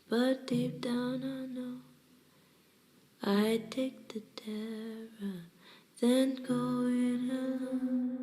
but deep down I know I'd take the terror, then go it alone.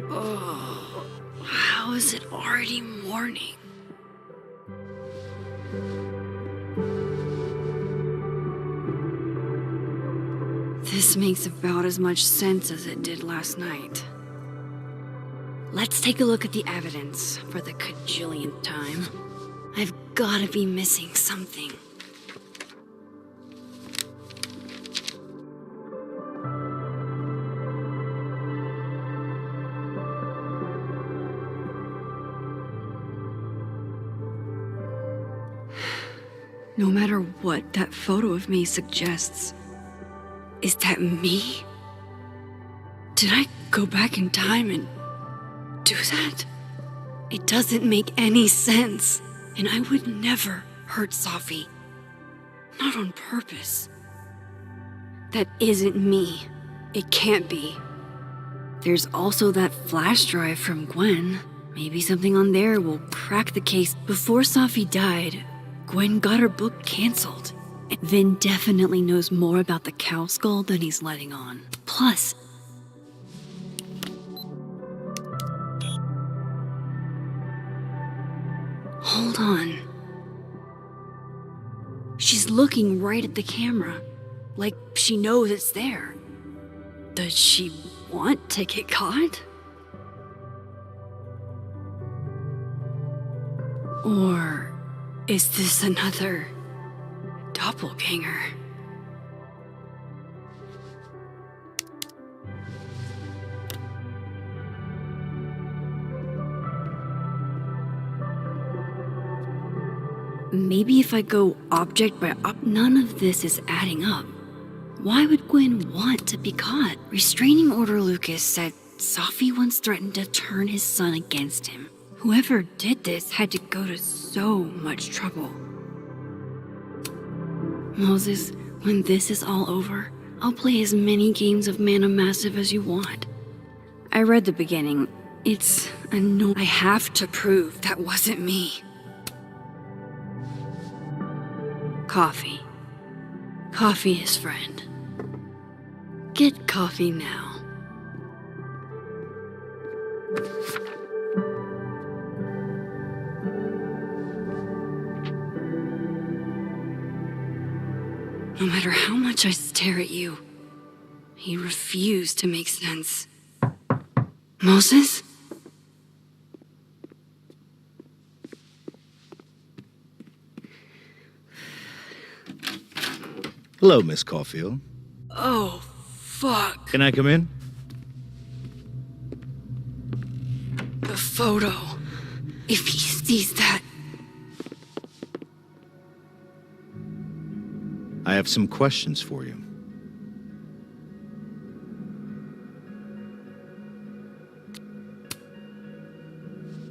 Oh, how is it already morning? This makes about as much sense as it did last night. Let's take a look at the evidence for the cajillionth time. I've gotta be missing something. No matter what that photo of me suggests, is that me? Did I go back in time and do that? It doesn't make any sense, and I would never hurt Safi. Not on purpose. That isn't me. It can't be. There's also that flash drive from Gwen. Maybe something on there will crack the case. Before Safi died, Gwen got her book canceled. And Vin definitely knows more about the cow skull than he's letting on. Plus, hold on. She's looking right at the camera, like she knows it's there. Does she want to get caught? Or is this another doppelganger? Maybe if I go object by object, none of this is adding up. Why would Gwen want to be caught? Restraining Order Lucas said Safi once threatened to turn his son against him. Whoever did this had to go to so much trouble. Moses, when this is all over, I'll play as many games of Mana Massive as you want. I read the beginning. It's annoying. I have to prove that wasn't me. Coffee. Coffee is friend. Get coffee now. No matter how much I stare at you, you refuse to make sense. Moses? Hello, Miss Caulfield. Oh, fuck. Can I come in? photo. If he sees that... I have some questions for you.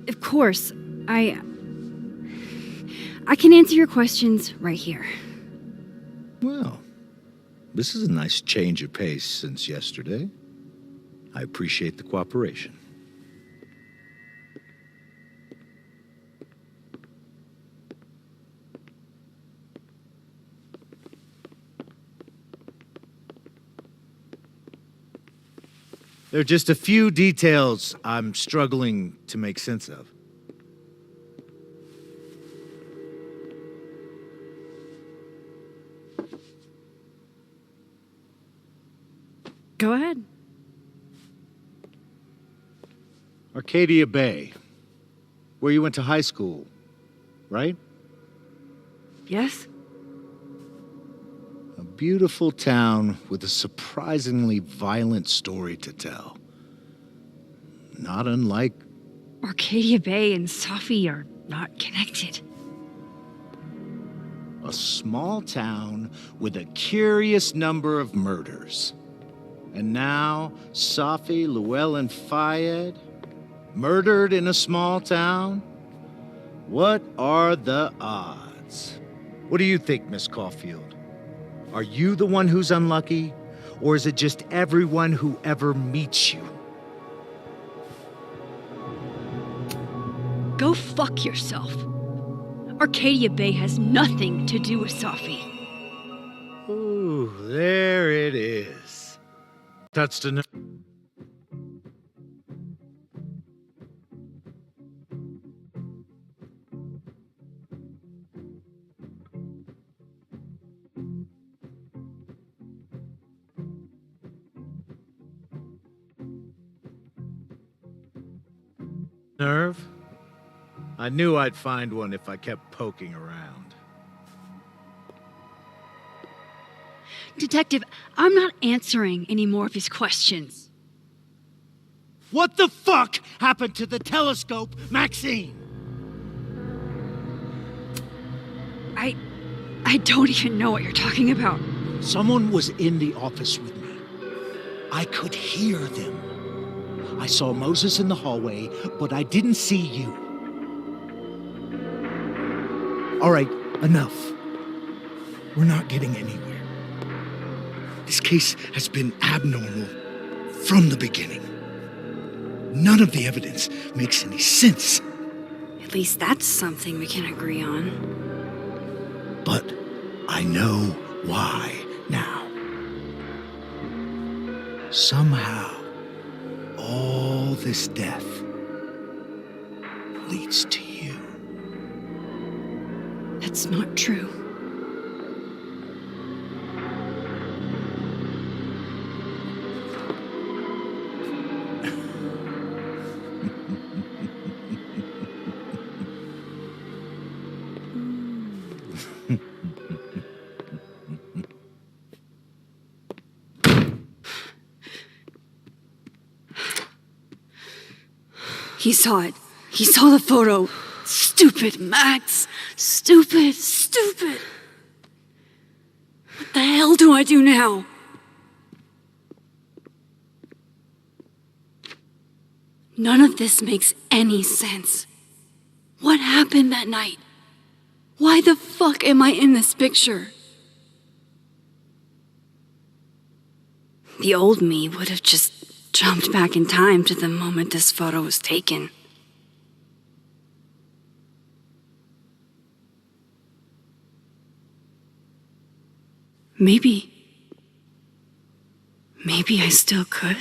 Of course, I can answer your questions right here. Well, this is a nice change of pace since yesterday. I appreciate the cooperation. There are just a few details I'm struggling to make sense of. Go ahead. Arcadia Bay, where you went to high school, right? Yes? A beautiful town with a surprisingly violent story to tell. Not unlike... Arcadia Bay and Safi are not connected. a small town with a curious number of murders. And now, Safi, Llewellyn Fayed, murdered in a small town? What are the odds? What do you think, Miss Caulfield? Are you the one who's unlucky, or is it just everyone who ever meets you? Go fuck yourself. Arcadia Bay has nothing to do with Safi. Ooh, there it is. Touched a nerve. Nerve? I knew I'd find one if I kept poking around. Detective, I'm not answering any more of his questions. What the fuck happened to the telescope, Maxine? I don't even know what you're talking about. Someone was in the office with me. I could hear them. I saw Moses in the hallway, but I didn't see you. All right, enough. We're not getting anywhere. This case has been abnormal from the beginning. None of the evidence makes any sense. At least that's something we can agree on. But I know why now. Somehow, all this death leads to you. That's not true. He saw it. He saw the photo. Stupid, Max. Stupid, stupid. What the hell do I do now? None of this makes any sense. What happened that night? Why the fuck am I in this picture? The old me would have just jumped back in time to the moment this photo was taken. Maybe I still could.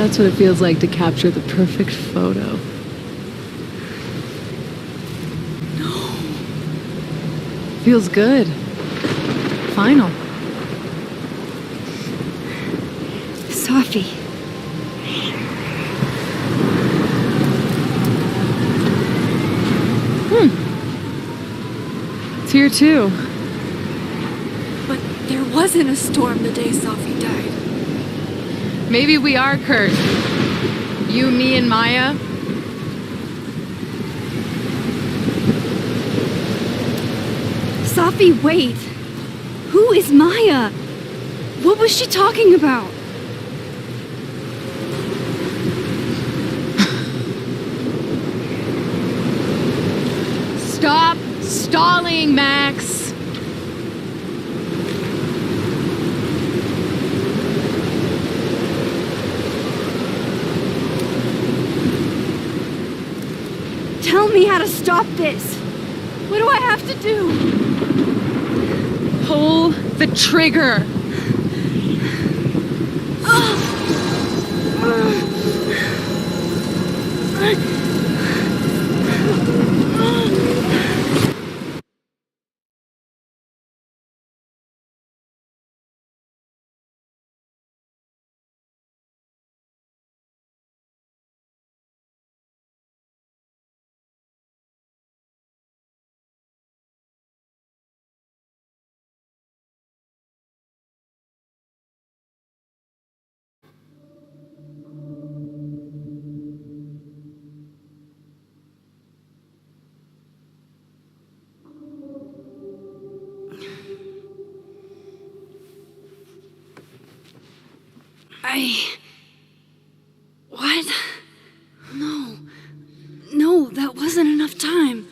That's what it feels like to capture the perfect photo. No. Feels good. Final. Sophie. It's here too. But there wasn't a storm the day Sophie died. Maybe we are Kurt. You, me, and Maya. Sophie, wait. Who is Maya? What was she talking about? Stop stalling, Max. Tell me how to stop this. What do I have to do? Pull the trigger. What? No. No, that wasn't enough time.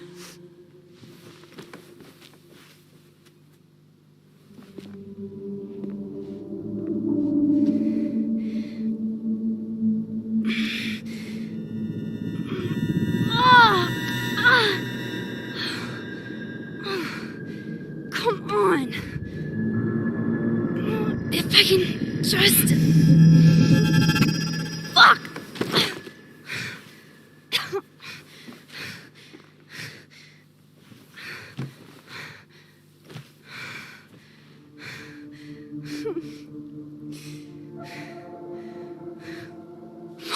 Come on. If I can just... Fuck!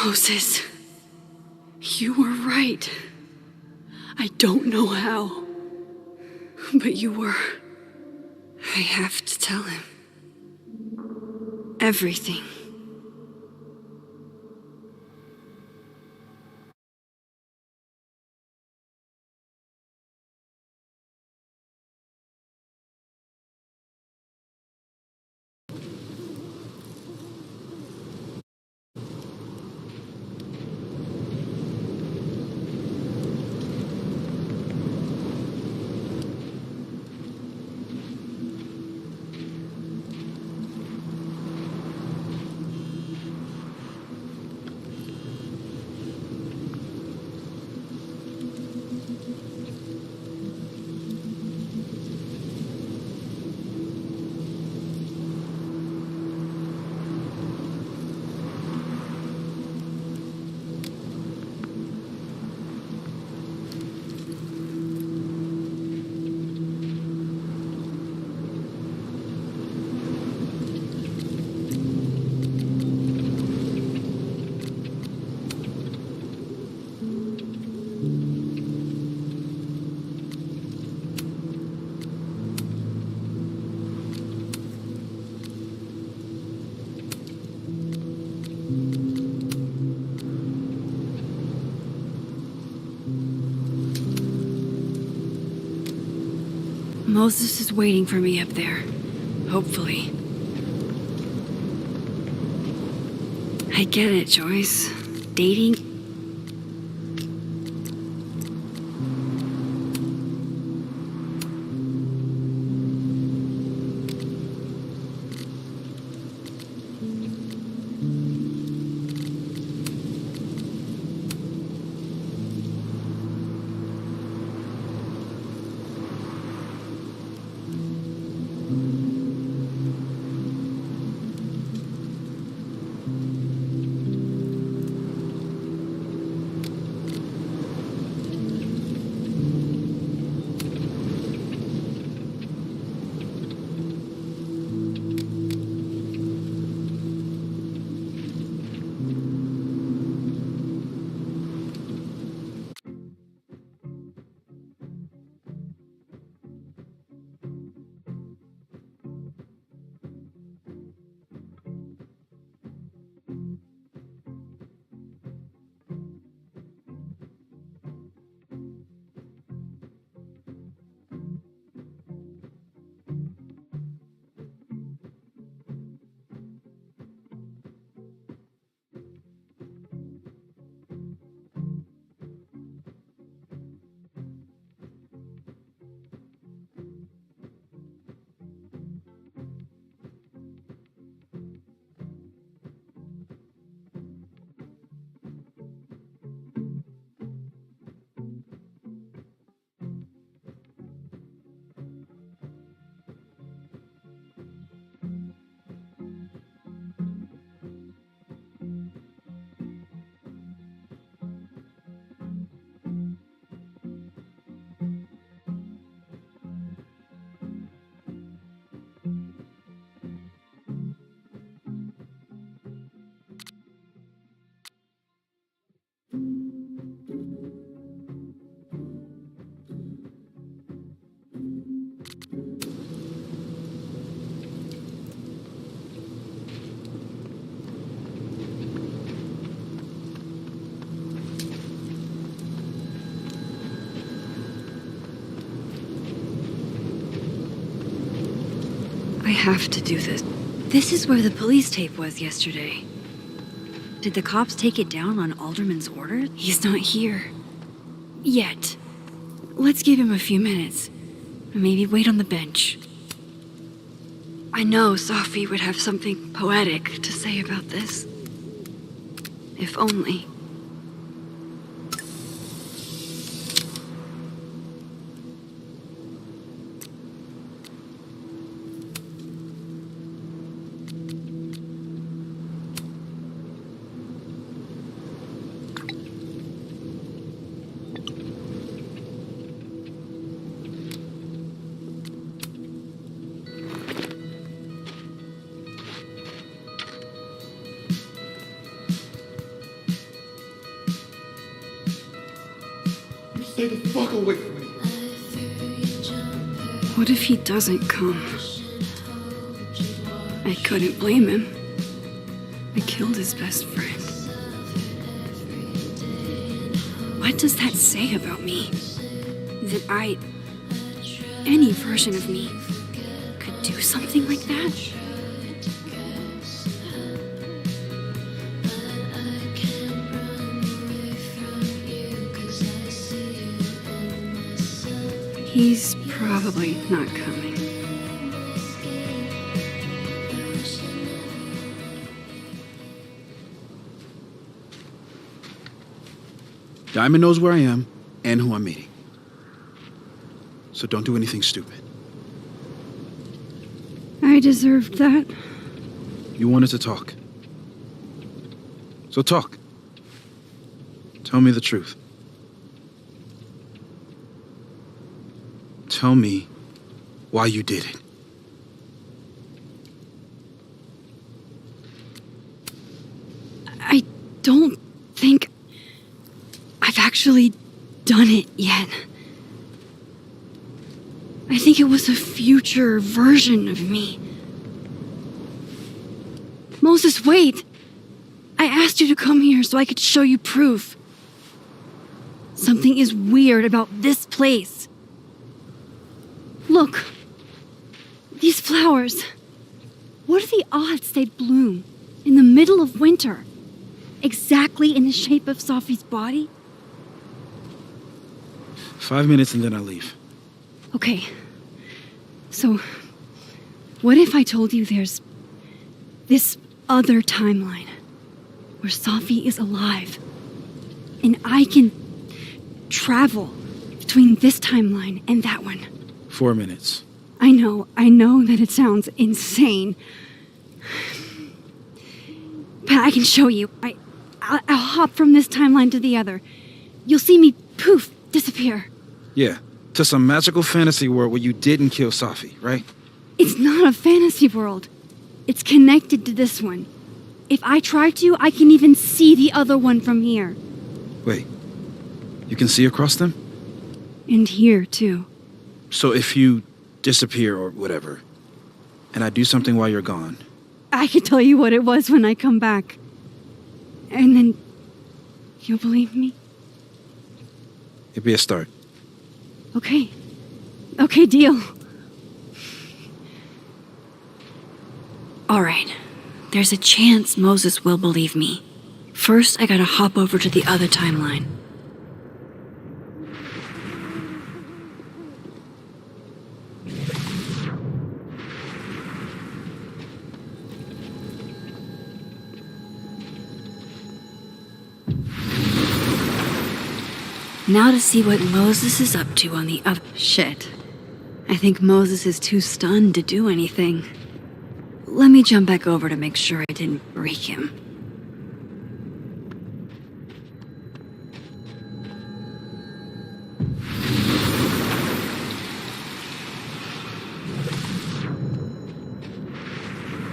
Moses, you were right. I don't know how, but you were. I have to tell him. Everything. Moses is waiting for me up there. Hopefully. I get it, Joyce. Dating... have to do this. This is where the police tape was yesterday. Did the cops take it down on Alderman's order? He's not here. Yet. Let's give him a few minutes. Maybe wait on the bench. I know Safi would have something poetic to say about this. If only. Stay the fuck away from me. What if he doesn't come? I couldn't blame him. I killed his best friend. What does that say about me? That any version of me, could do something like that? He's probably not coming. Diamond knows where I am and who I'm meeting. So don't do anything stupid. I deserved that. You wanted to talk. So talk. Tell me the truth. Tell me why you did it. I don't think I've actually done it yet. I think it was a future version of me. Moses, wait! I asked you to come here so I could show you proof. Something is weird about this place. Look. These flowers. What are the odds they'd bloom in the middle of winter? Exactly in the shape of Safi's body? 5 minutes and then I'll leave. Okay. So, what if I told you there's this other timeline where Safi is alive and I can travel between this timeline and that one? 4 minutes. I know that it sounds insane. But I can show you. I'll hop from this timeline to the other. You'll see me, poof, disappear. Yeah, to some magical fantasy world where you didn't kill Safi, right? It's not a fantasy world. It's connected to this one. If I try to, I can even see the other one from here. Wait, you can see across them? And here, too. So if you disappear or whatever, and I do something while you're gone, I can tell you what it was when I come back. And then you'll believe me? it'd be a start. Okay. Okay, deal. All right. There's a chance Moses will believe me. First, I gotta hop over to the other timeline. Now to see what Moses is up to on the other... Shit. I think Moses is too stunned to do anything. Let me jump back over to make sure I didn't break him.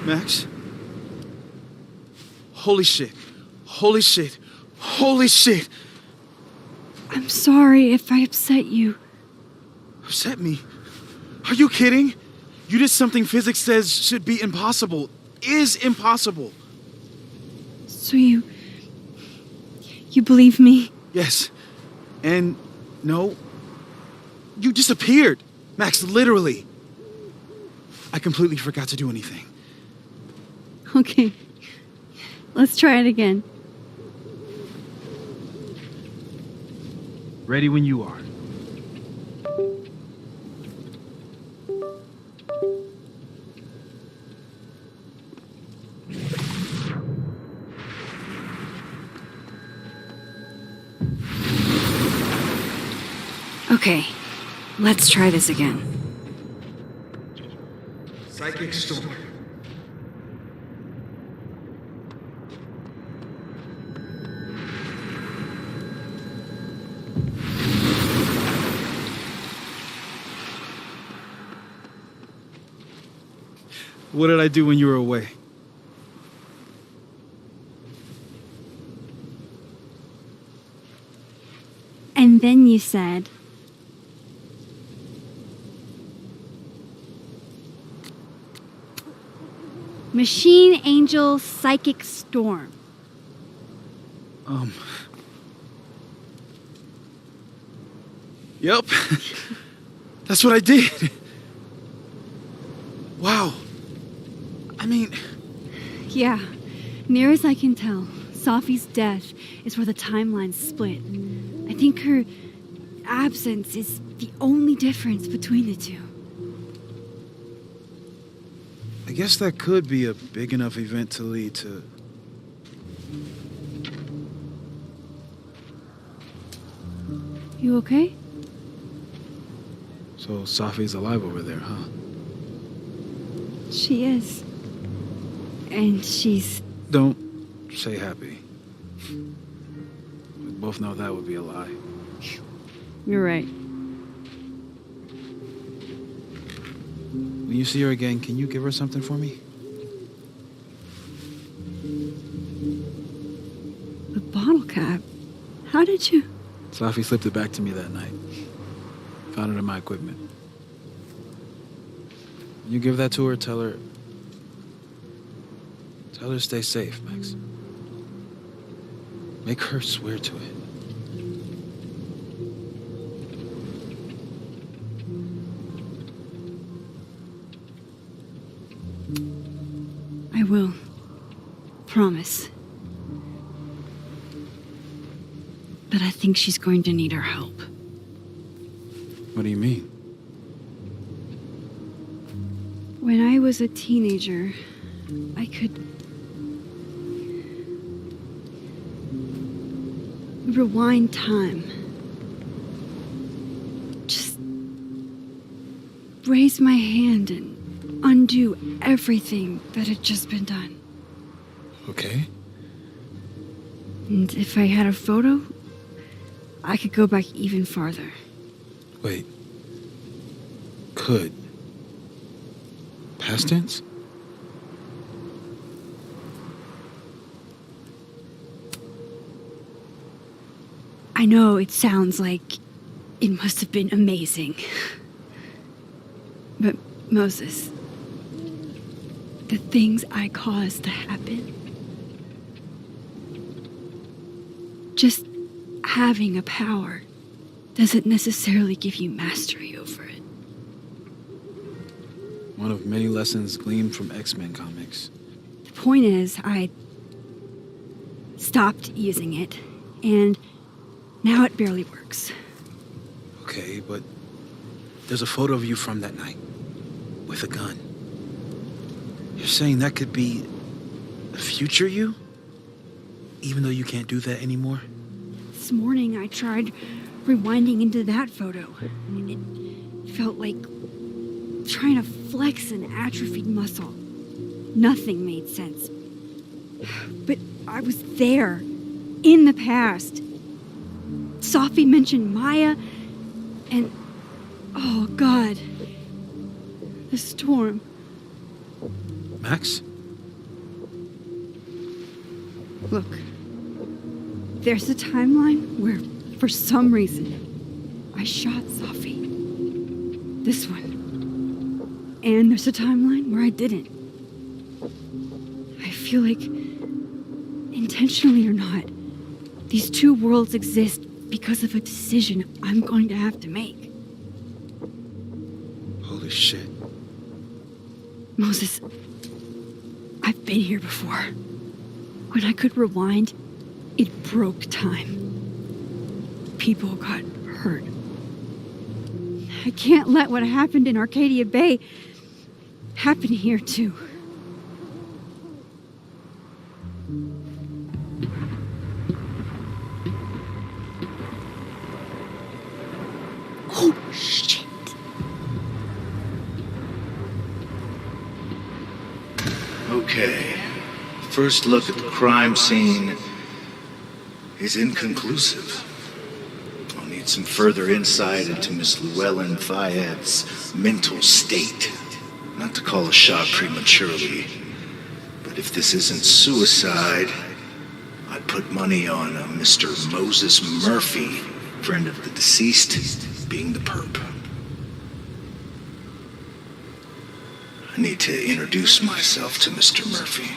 Max? Holy shit. Holy shit. Holy shit. I'm sorry if I upset you. Upset me? Are you kidding? You did something physics says should be impossible. Is impossible. So you believe me? Yes. And no. You disappeared. Max, literally. I completely forgot to do anything. Okay. Let's try it again. Ready when you are. Okay. Let's try this again. Psychic storm. What did I do when you were away? And then you said, Machine Angel Psychic Storm. Yep. That's what I did. Wow. I mean, Yeah, near as I can tell, Safi's death is where the timelines split. I think her absence is the only difference between the two. I guess that could be a big enough event to lead to... You okay? So Safi's alive over there, huh? She is. And she's... Don't say happy. We both know that would be a lie. You're right. When you see her again, can you give her something for me? The bottle cap? How did you... Safi slipped it back to me that night. Found it in my equipment. When you give that to her, tell her to stay safe, Max. Make her swear to it. I will. Promise. But I think she's going to need our help. What do you mean? When I was a teenager, I could rewind time. Just raise my hand and undo everything that had just been done. Okay. And if I had a photo, I could go back even farther. Wait. Could. Past tense? I know it sounds like it must have been amazing. But Moses, the things I caused to happen, just having a power doesn't necessarily give you mastery over it. One of many lessons gleaned from X-Men comics. The point is, I stopped using it, and now it barely works. Okay, but there's a photo of you from that night with a gun. You're saying that could be the future you? Even though you can't do that anymore? This morning I tried rewinding into that photo, and it felt like trying to flex an atrophied muscle. Nothing made sense. But I was there, in the past. Safi mentioned Maya, and oh God, the storm. Max? Look, there's a timeline where, for some reason, I shot Safi. This one. And there's a timeline where I didn't. I feel like, intentionally or not, these two worlds exist because of a decision I'm going to have to make. Holy shit. Moses, I've been here before. When I could rewind, it broke time. People got hurt. I can't let what happened in Arcadia Bay happen here, too. Oh, shit. Okay. First look at the crime scene is inconclusive. I'll need some further insight into Miss Llewellyn Fayette's mental state. Not to call a shot prematurely, but if this isn't suicide, I'd put money on a Mr. Moses Murphy, friend of the deceased, being the perp. I need to introduce myself to Mr. Murphy.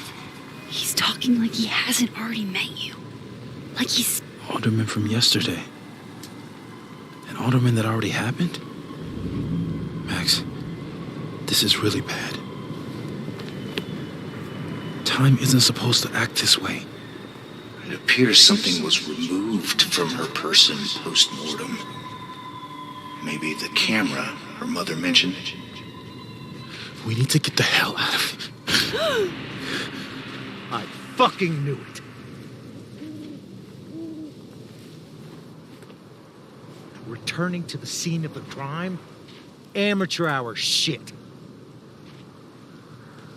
He's talking like he hasn't already met you. Like he's... Alderman from yesterday. An alderman that already happened? Max, this is really bad. Time isn't supposed to act this way. It appears something was removed from her person post-mortem. Maybe the camera her mother mentioned. We need to get the hell out of here. I fucking knew it. Returning to the scene of the crime? Amateur hour shit.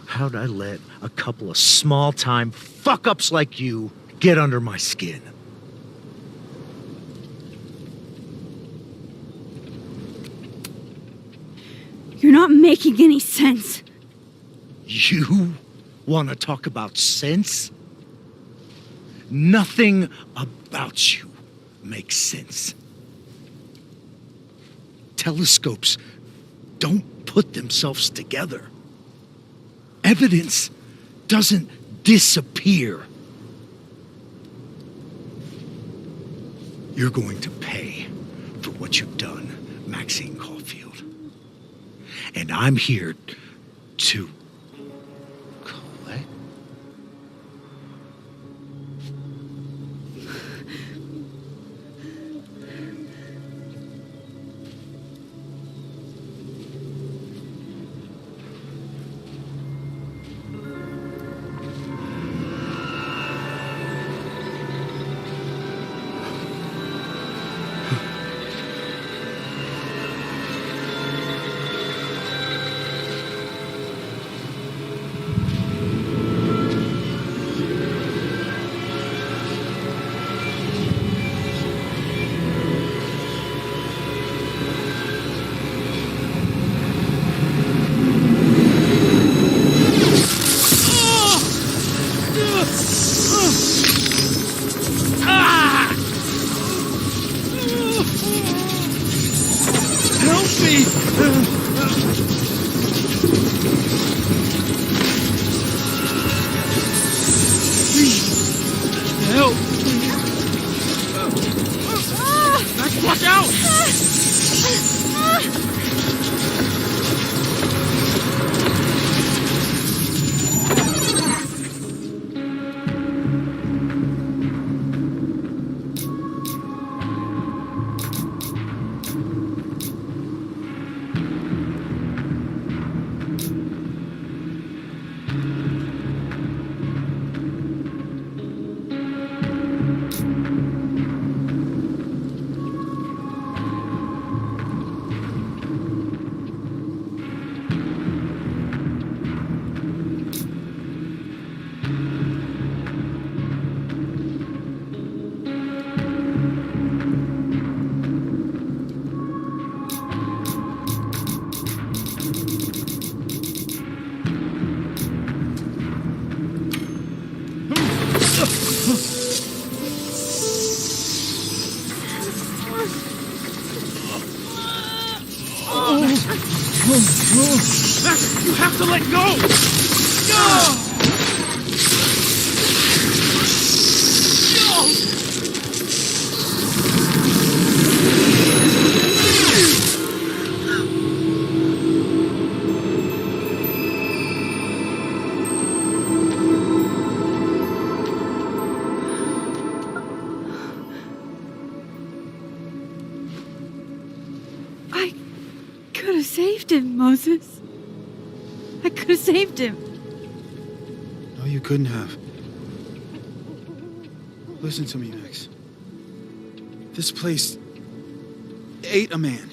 How'd I let a couple of small-time fuck-ups like you get under my skin? You're not making any sense. You want to talk about sense? Nothing about you makes sense. Telescopes don't put themselves together. Evidence doesn't disappear. You're going to pay for what you've done, Maxine Caulfield. And I'm here to collect. You have to let go! No! saved him, Moses. I could have saved him. No, you couldn't have. Listen to me, Max. This place ate a man.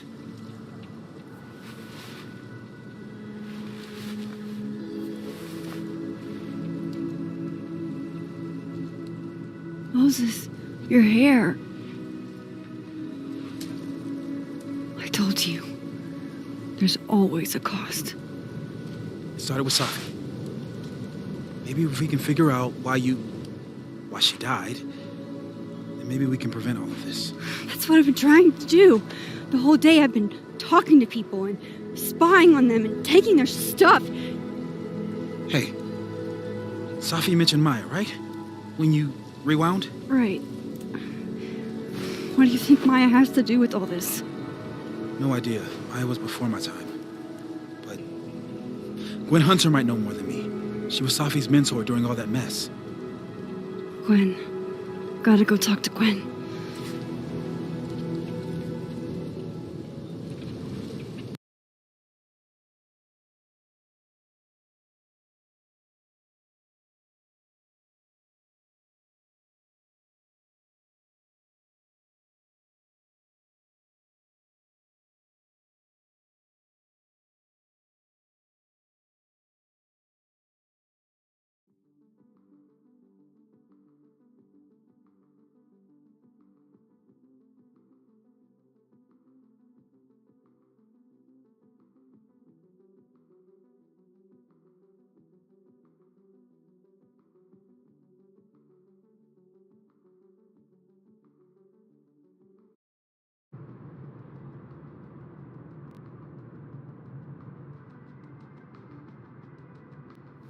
Moses, your hair. I told you. There's always a cost. It started with Safi. Maybe if we can figure out why she died, then maybe we can prevent all of this. That's what I've been trying to do. The whole day I've been talking to people and spying on them and taking their stuff. Hey, Safi mentioned Maya, right? When you rewound? Right. What do you think Maya has to do with all this? No idea. Maya was before my time. But Gwen Hunter might know more than me. She was Safi's mentor during all that mess. Gwen. Gotta go talk to Gwen.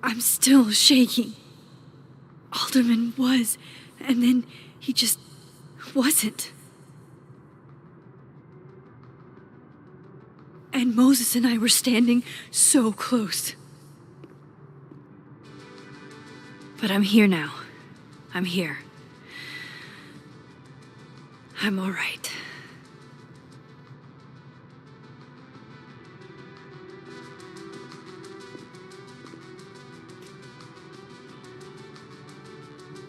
I'm still shaking. Alderman was, and then he just wasn't. And Moses and I were standing so close. But I'm here now. I'm here. I'm all right.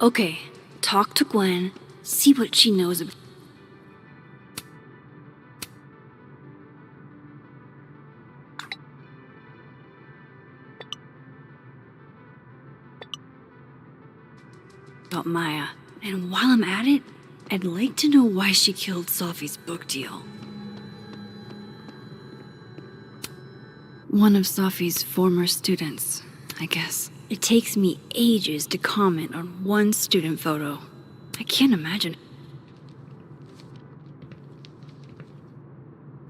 Okay, talk to Gwen, see what she knows about. About Maya, and while I'm at it, I'd like to know why she killed Safi's book deal. One of Safi's former students, I guess. It takes me ages to comment on one student photo. I can't imagine.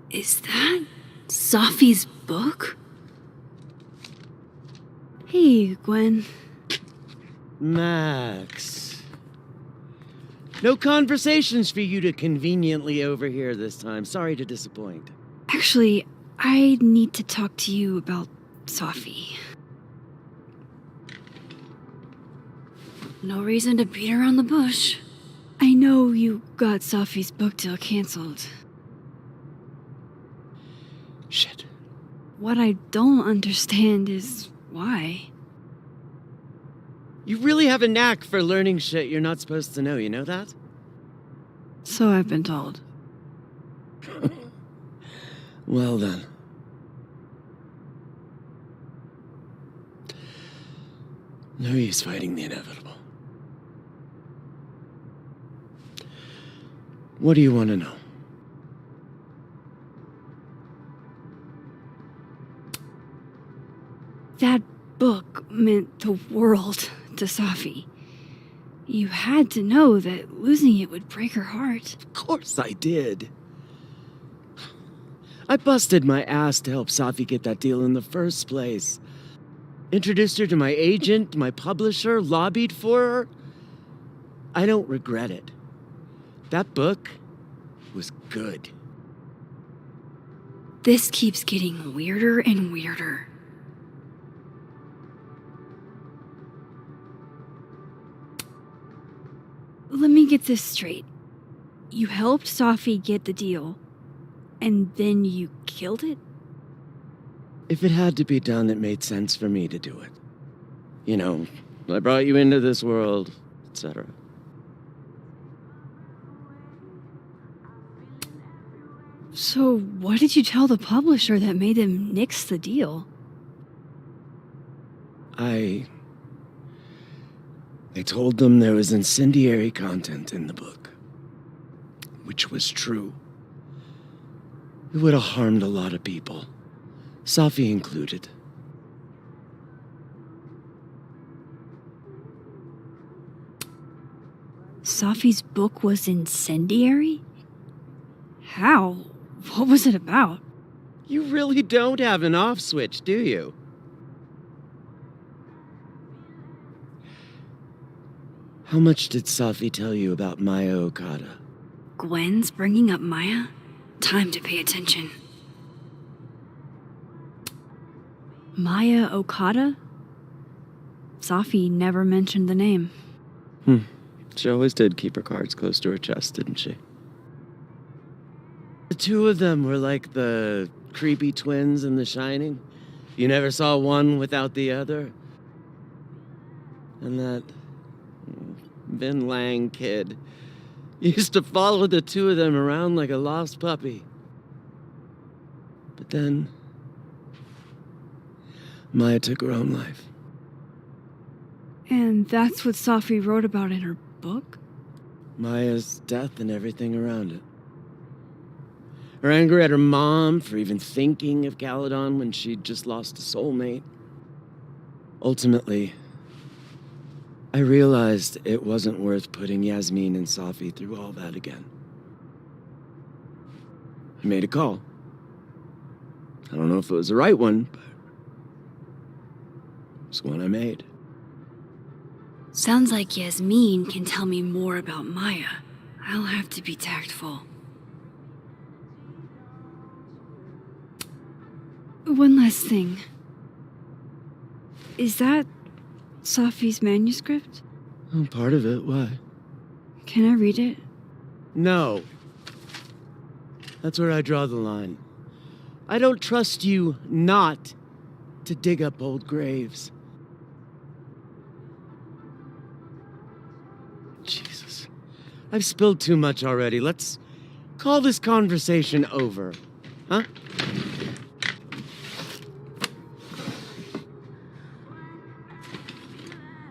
Is that Safi's book? Hey, Gwen. Max. No conversations for you to conveniently overhear this time. Sorry to disappoint. Actually, I need to talk to you about Safi. No reason to beat around the bush. I know you got Safi's book deal canceled. Shit. What I don't understand is why. You really have a knack for learning shit you're not supposed to know, you know that? So I've been told. Well then. No use fighting the inevitable. What do you want to know? That book meant the world to Safi. You had to know that losing it would break her heart. Of course I did. I busted my ass to help Safi get that deal in the first place. Introduced her to my agent, my publisher, lobbied for her. I don't regret it. That book was good. This keeps getting weirder and weirder. Let me get this straight. You helped Safi get the deal, and then you killed it? If it had to be done, it made sense for me to do it. You know, I brought you into this world, etc. So, what did you tell the publisher that made them nix the deal? I told them there was incendiary content in the book, which was true. It would have harmed a lot of people, Safi included. Safi's book was incendiary? How? What was it about? You really don't have an off switch, do you? How much did Safi tell you about Maya Okada? Gwen's bringing up Maya? Time to pay attention. Maya Okada? Safi never mentioned the name. She always did keep her cards close to her chest, didn't she? The two of them were like the creepy twins in The Shining. You never saw one without the other. And that Vin Lang kid used to follow the two of them around like a lost puppy. But then Maya took her own life. And that's what Safi wrote about in her book? Maya's death and everything around it. Her anger at her mom for even thinking of Caledon when she'd just lost a soulmate. Ultimately, I realized it wasn't worth putting Yasmin and Safi through all that again. I made a call. I don't know if it was the right one, but it's one I made. Sounds like Yasmin can tell me more about Maya. I'll have to be tactful. One last thing. Is that Safi's manuscript? Oh, part of it, why? Can I read it? No. That's where I draw the line. I don't trust you not to dig up old graves. Jesus. I've spilled too much already. Let's call this conversation over. Huh?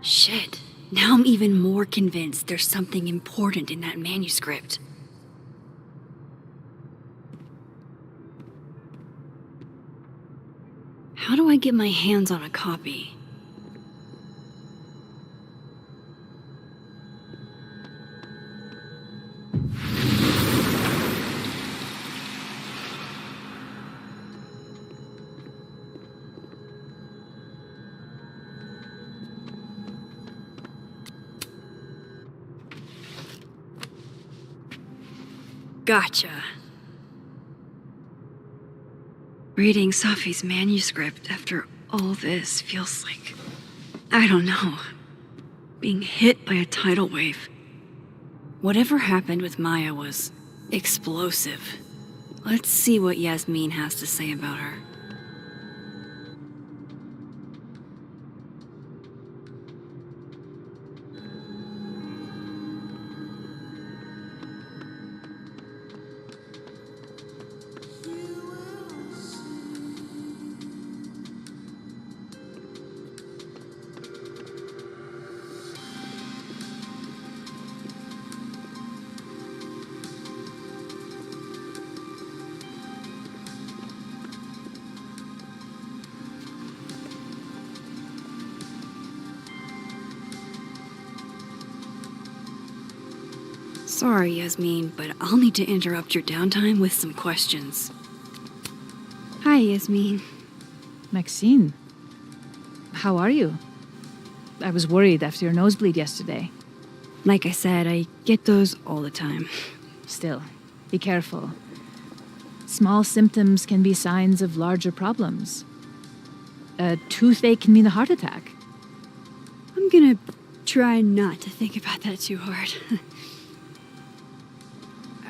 Shit. Now I'm even more convinced there's something important in that manuscript. How do I get my hands on a copy? Gotcha. Reading Safi's manuscript after all this feels like, I don't know, being hit by a tidal wave. Whatever happened with Maya was explosive. Let's see what Yasmin has to say about her. Sorry, Yasmin, but I'll need to interrupt your downtime with some questions. Hi, Yasmin. Maxine, how are you? I was worried after your nosebleed yesterday. Like I said, I get those all the time. Still, be careful. Small symptoms can be signs of larger problems. A toothache can mean a heart attack. I'm gonna try not to think about that too hard.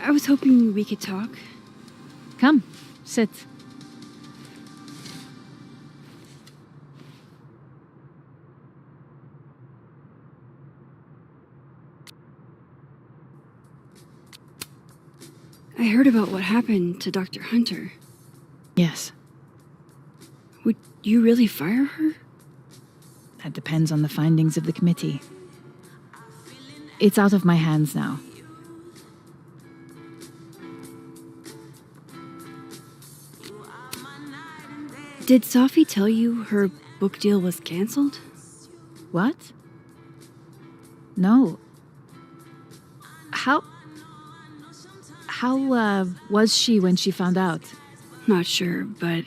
I was hoping we could talk. Come, sit. I heard about what happened to Dr. Hunter. Yes, Would you really fire her? that depends on the findings of the committee. It's out of my hands now. Did Safi tell you her book deal was canceled? What? No. How was she when she found out? Not sure, but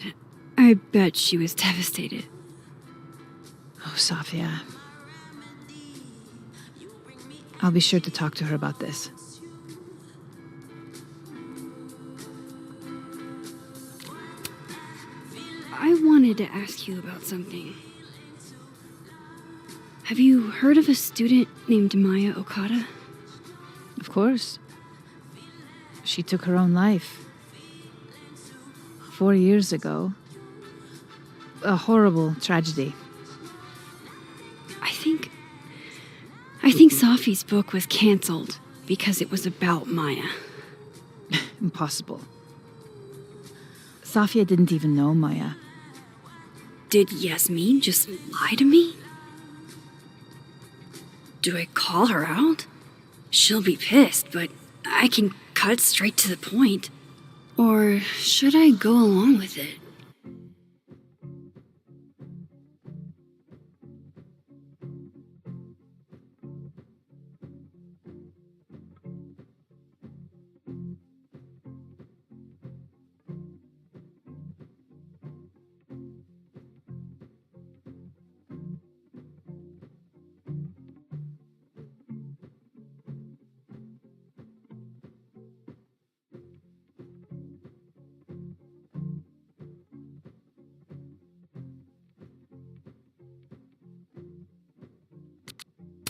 I bet she was devastated. Oh, Safia. I'll be sure to talk to her about this. I wanted to ask you about something. Have you heard of a student named Maya Okada? Of course. She took her own life. 4 years ago. A horrible tragedy. I think Safi's book was canceled because it was about Maya. Impossible. Safia didn't even know Maya. Did Yasmin just lie to me? Do I call her out? She'll be pissed, but I can cut straight to the point. Or should I go along with it?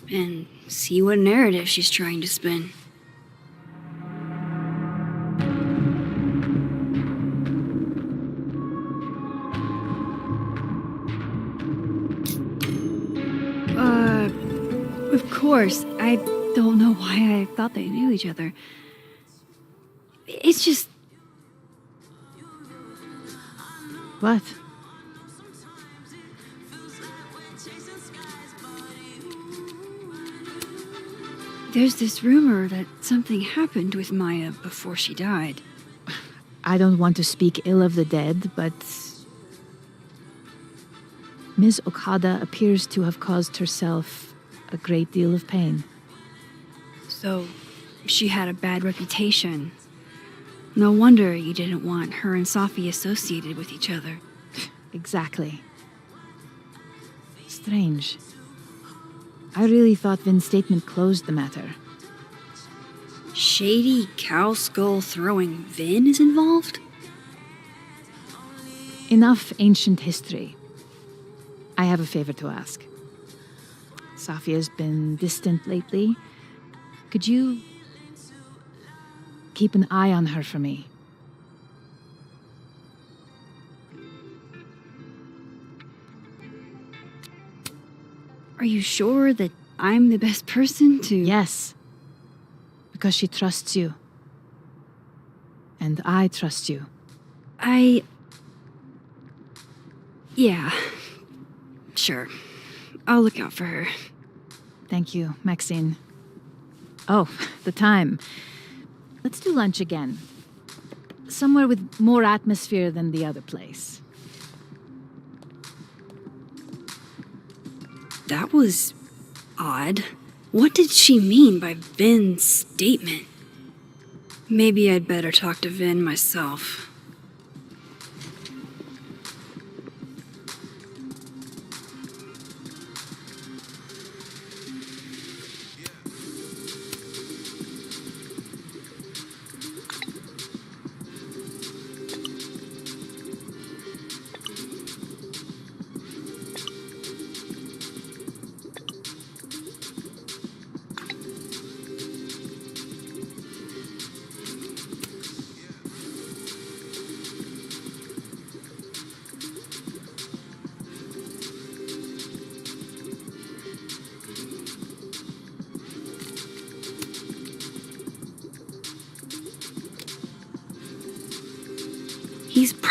And see what narrative she's trying to spin. Of course, I don't know why I thought they knew each other. It's just... What? There's this rumor that something happened with Maya before she died. I don't want to speak ill of the dead, but Ms. Okada appears to have caused herself a great deal of pain. So, she had a bad reputation. No wonder you didn't want her and Safi associated with each other. Exactly. Strange. I really thought Vin's statement closed the matter. Shady cow skull throwing Vin is involved? Enough ancient history. I have a favor to ask. Safia's been distant lately. Could you keep an eye on her for me? Are you sure that I'm the best person to... Yes. Because she trusts you. And I trust you. Yeah. Sure. I'll look out for her. Thank you, Maxine. Oh, the time. Let's do lunch again. Somewhere with more atmosphere than the other place. That was odd. What did she mean by Vin's statement? Maybe I'd better talk to Vin myself.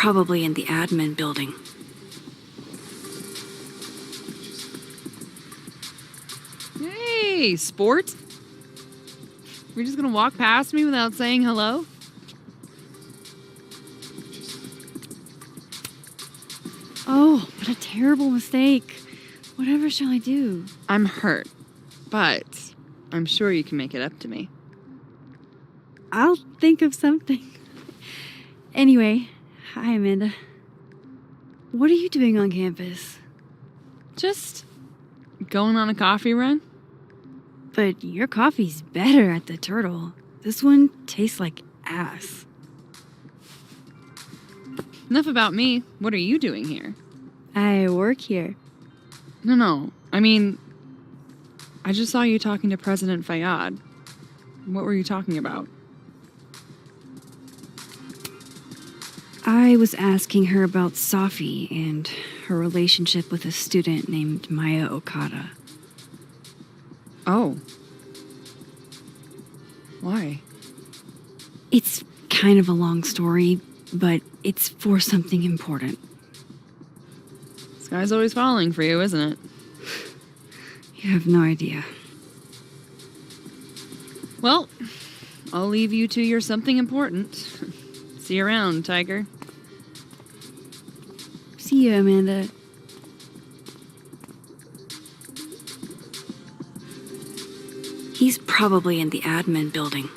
probably in the admin building. Hey, sport. You're just gonna walk past me without saying hello? Oh, what a terrible mistake. Whatever shall I do? I'm hurt, but I'm sure you can make it up to me. I'll think of something. Anyway, hi, Amanda. What are you doing on campus? Just going on a coffee run? But your coffee's better at the Turtle. This one tastes like ass. Enough about me. What are you doing here? I work here. No. I mean, I just saw you talking to President Fayyad. What were you talking about? I was asking her about Safi and her relationship with a student named Maya Okada. Oh. Why? It's kind of a long story, but it's for something important. Sky's always falling for you, isn't it? You have no idea. Well, I'll leave you to your something important. See you around, Tiger. See you, Amanda. He's probably in the admin building.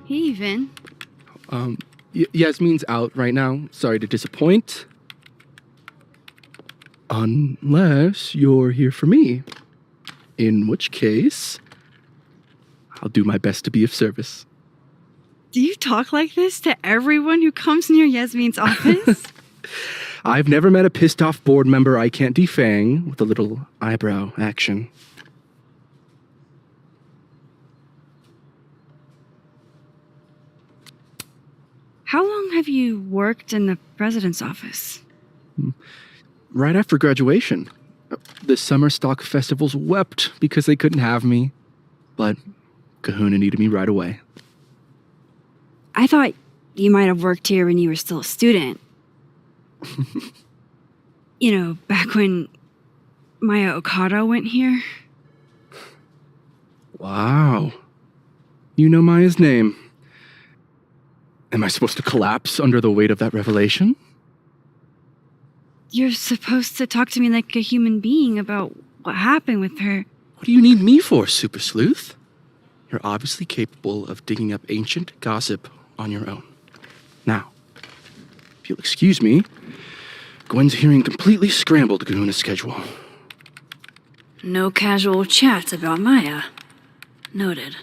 Hey, Vin. Yasmin's out right now. Sorry to disappoint. Unless you're here for me. In which case, I'll do my best to be of service. Do you talk like this to everyone who comes near Yasmin's office? I've never met a pissed off board member I can't defang with a little eyebrow action. How long have you worked in the president's office? Right after graduation. The summer stock festivals wept because they couldn't have me. But Kahuna needed me right away. I thought you might have worked here when you were still a student. You know, back when Maya Okada went here. Wow. You know Maya's name. Am I supposed to collapse under the weight of that revelation? You're supposed to talk to me like a human being about what happened with her. What do you need me for, Super Sleuth? You're obviously capable of digging up ancient gossip on your own. Now, if you'll excuse me, Gwen's hearing completely scrambled Kahuna's schedule. No casual chats about Maya. Noted.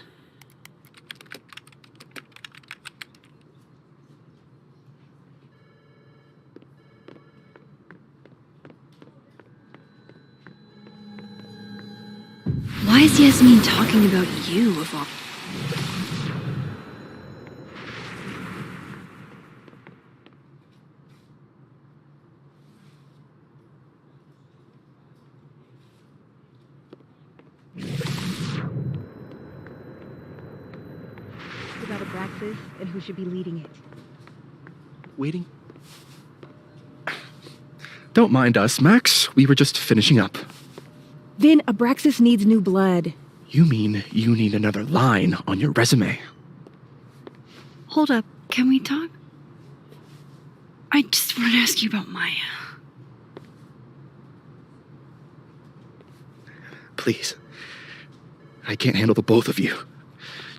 Why is Yasmin talking about you of all... About Abraxas and who should be leading it. Waiting? Don't mind us, Max. We were just finishing up. Vin, Abraxas needs new blood. You mean you need another line on your resume? Hold up. Can we talk? I just want to ask you about Maya. Please. I can't handle the both of you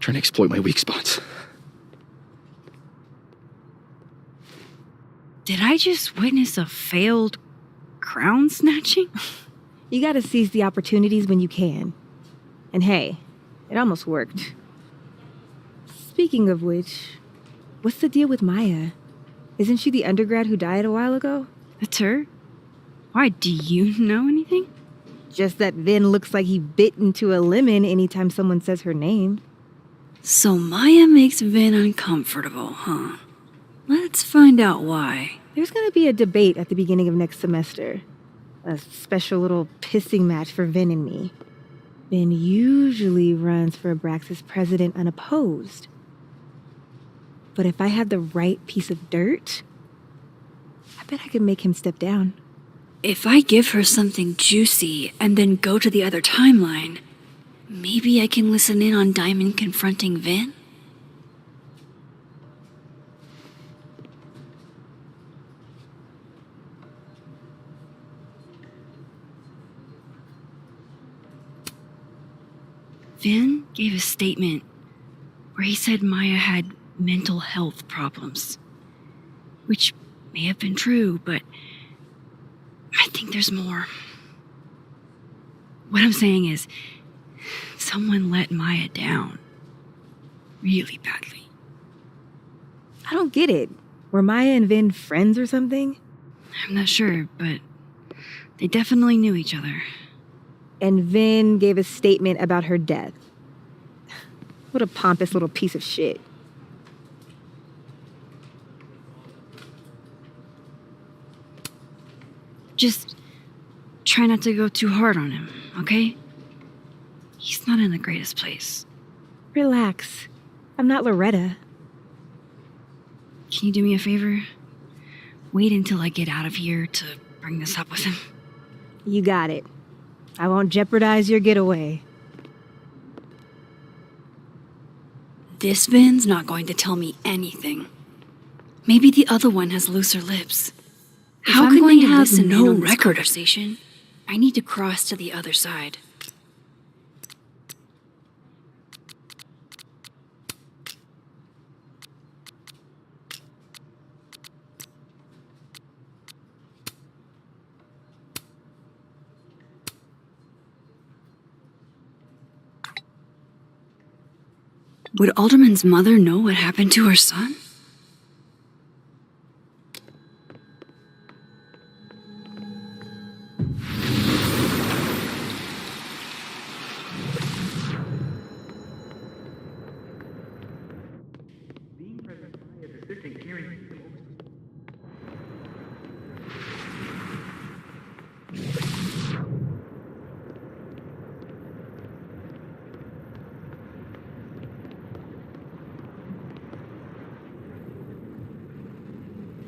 trying to exploit my weak spots. Did I just witness a failed crown snatching? You gotta seize the opportunities when you can. And hey, it almost worked. Speaking of which, what's the deal with Maya? Isn't she the undergrad who died a while ago? That's her? Why, do you know anything? Just that Vin looks like he bit into a lemon anytime someone says her name. So Maya makes Vin uncomfortable, huh? Let's find out why. There's gonna be a debate at the beginning of next semester. A special little pissing match for Vin and me. Vin usually runs for Abraxas president unopposed. But if I had the right piece of dirt, I bet I could make him step down. If I give her something juicy and then go to the other timeline, maybe I can listen in on Diamond confronting Vin? Vin gave a statement where he said Maya had mental health problems, which may have been true, but I think there's more. What I'm saying is, someone let Maya down really badly. I don't get it. Were Maya and Vin friends or something? I'm not sure, but they definitely knew each other. And Vin gave a statement about her death. What a pompous little piece of shit. Just try not to go too hard on him, okay? He's not in the greatest place. Relax. I'm not Loretta. Can you do me a favor? Wait until I get out of here to bring this up with him. You got it. I won't jeopardize your getaway. This Vin's not going to tell me anything. Maybe the other one has looser lips. How can they have no record conversation? I need to cross to the other side. Would Alderman's mother know what happened to her son?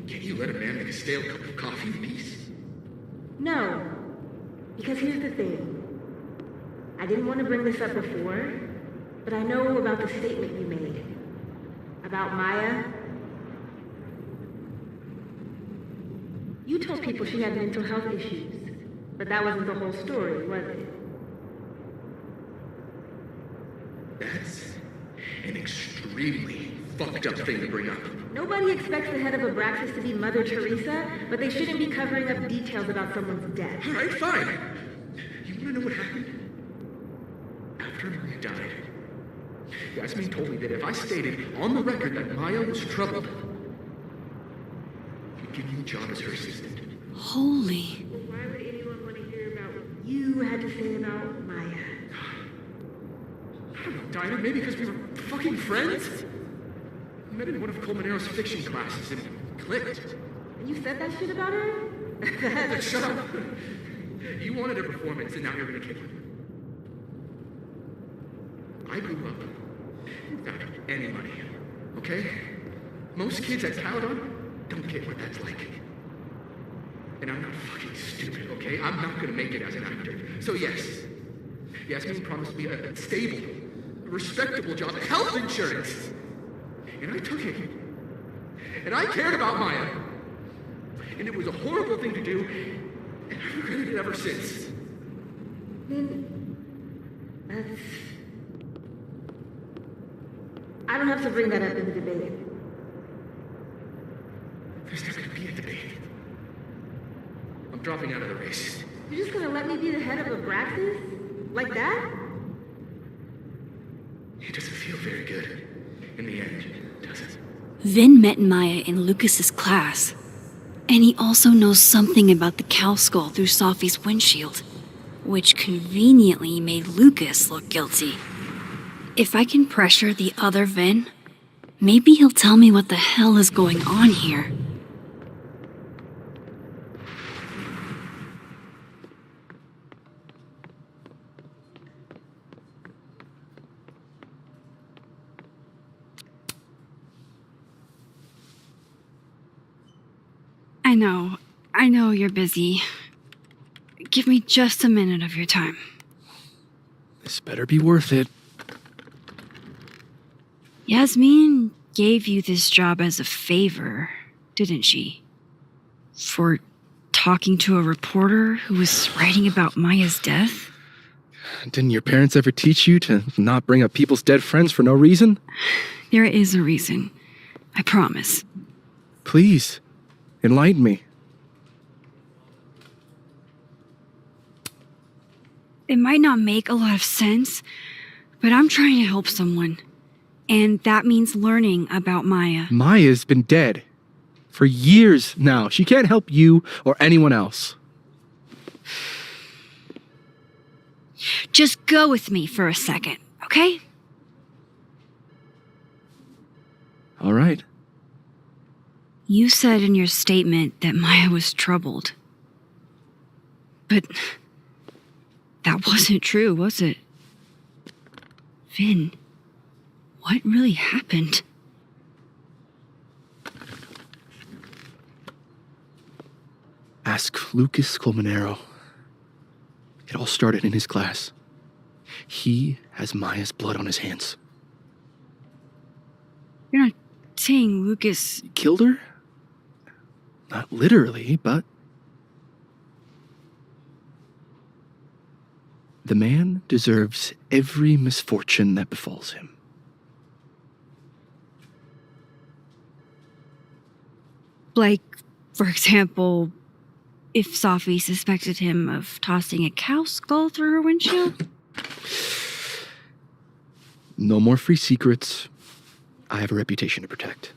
Can't you let a man make a stale cup of coffee in peace? No. Because here's the thing. I didn't want to bring this up before, but I know about the statement you made. About Maya. You told people she had mental health issues, but that wasn't the whole story, was it? That's an extremely fucked up thing to bring up. Nobody expects the head of Abraxas to be Mother Teresa, but they shouldn't be covering up details about someone's death. All right, fine. You want to know what happened? After Maya died, Yasmin told me that if I stated on the record that Maya was troubled, she'd give me a job as her assistant. Holy. Why would anyone want to hear about what you had to say about Maya? I don't know, Dinah, maybe because we were fucking friends? We met in one of Colmenaro's fiction classes and clicked. And you said that shit about her? Shut up. You wanted a performance and now you're gonna kill it. I grew up without any money, okay? Most kids at Paladon don't get what that's like. And I'm not fucking stupid, okay? I'm not gonna make it as an actor. So yes, Yasmin promised me a stable, respectable job, health insurance. And I took it. And I cared about Maya. And it was a horrible thing to do, and I've regretted it ever since. That's... I don't have to bring that up in the debate. There's not gonna be a debate. I'm dropping out of the race. You're just gonna let me be the head of Abraxas? Like that? It doesn't feel very good in the end, does it? Vin met Maya in Lucas's class. And he also knows something about the cow skull through Safi's windshield, which conveniently made Lucas look guilty. If I can pressure the other Vin, maybe he'll tell me what the hell is going on here. I know you're busy. Give me just a minute of your time. This better be worth it. Yasmin gave you this job as a favor, didn't she? For talking to a reporter who was writing about Maya's death? Didn't your parents ever teach you to not bring up people's dead friends for no reason? There is a reason. I promise. Please, enlighten me. It might not make a lot of sense, but I'm trying to help someone. And that means learning about Maya. Maya's been dead for years now. She can't help you or anyone else. Just go with me for a second, okay? All right. You said in your statement that Maya was troubled. But that wasn't true, was it? Vin, what really happened? Ask Lucas Colmenero. It all started in his class. He has Maya's blood on his hands. You're not saying Lucas Killed her? Not literally, but... The man deserves every misfortune that befalls him. Like, for example, if Safi suspected him of tossing a cow skull through her windshield? No more free secrets. I have a reputation to protect.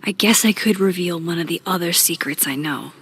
I guess I could reveal one of the other secrets I know.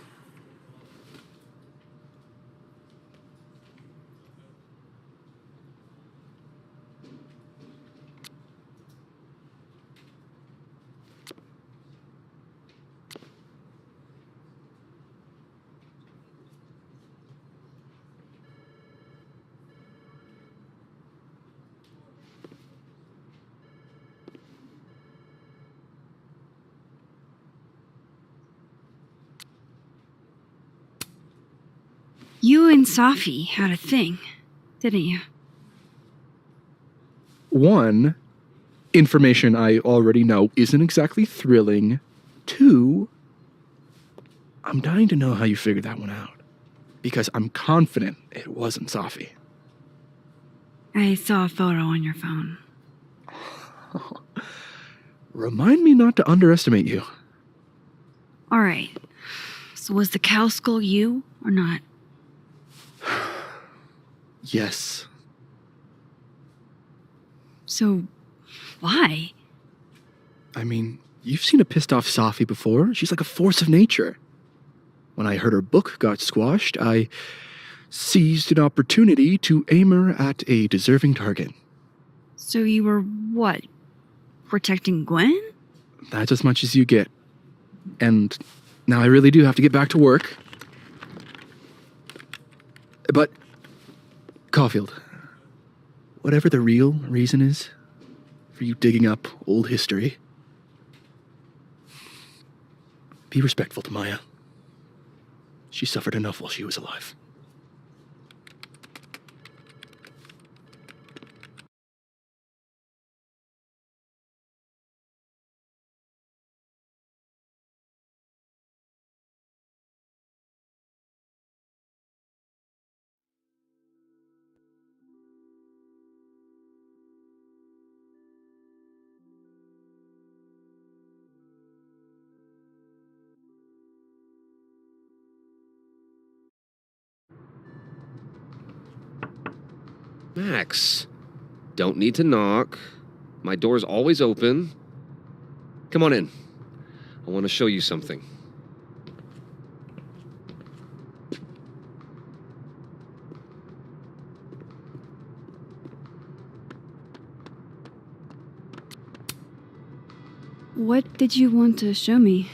You and Safi had a thing, didn't you? One, information I already know isn't exactly thrilling. Two, I'm dying to know how you figured that one out. Because I'm confident it wasn't Safi. I saw a photo on your phone. Remind me not to underestimate you. All right. So was the cow skull you or not? Yes. So, why? I mean, you've seen a pissed off Safi before. She's like a force of nature. When I heard her book got squashed, I seized an opportunity to aim her at a deserving target. So you were what? Protecting Gwen? That's as much as you get. And now I really do have to get back to work. But, Caulfield, whatever the real reason is for you digging up old history, be respectful to Maya. She suffered enough while she was alive. Max, don't need to knock. My door's always open. Come on in. I want to show you something. What did you want to show me?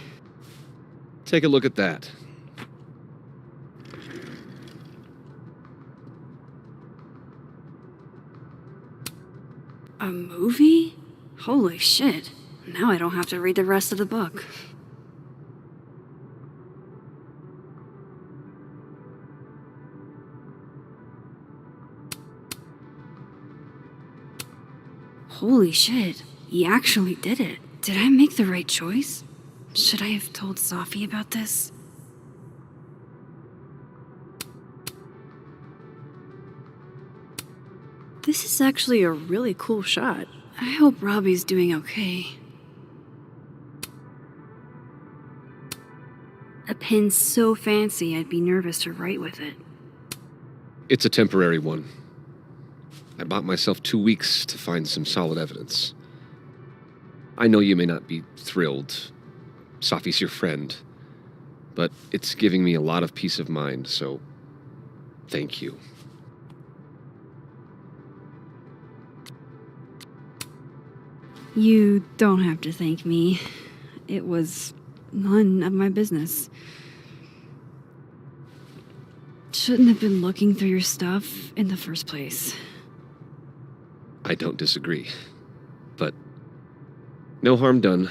Take a look at that. A movie? Holy shit. Now I don't have to read the rest of the book. Holy shit. He actually did it. Did I make the right choice? Should I have told Safi about this? This is actually a really cool shot. I hope Robbie's doing okay. A pen so fancy I'd be nervous to write with it. It's a temporary one. I bought myself 2 weeks to find some solid evidence. I know you may not be thrilled. Safi's your friend. But it's giving me a lot of peace of mind, so thank you. You don't have to thank me. It was none of my business. Shouldn't have been looking through your stuff in the first place. I don't disagree. But no harm done.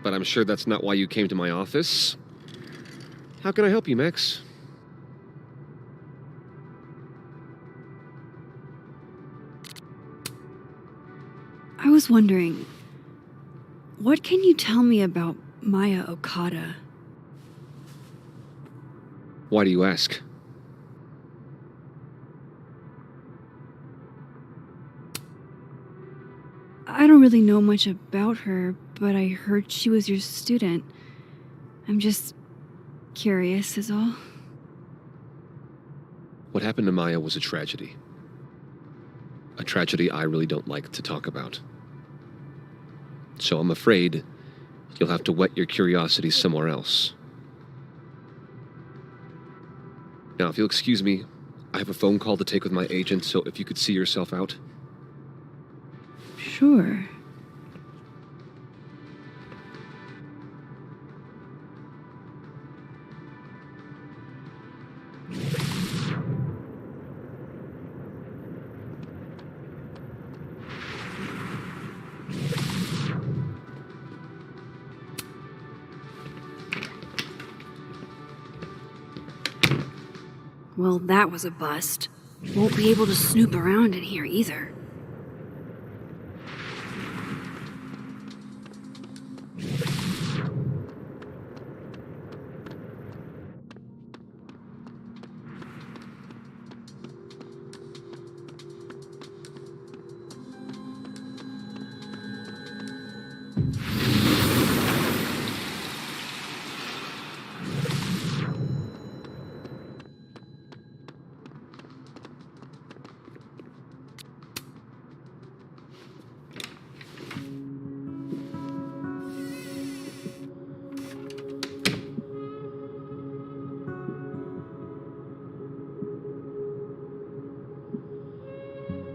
But I'm sure that's not why you came to my office. How can I help you, Max? I was wondering, what can you tell me about Maya Okada? Why do you ask? I don't really know much about her, but I heard she was your student. I'm just curious is all. What happened to Maya was a tragedy. A tragedy I really don't like to talk about. So I'm afraid you'll have to whet your curiosity somewhere else. Now, if you'll excuse me, I have a phone call to take with my agent, so if you could see yourself out. Sure. Well, that was a bust. Won't be able to snoop around in here either.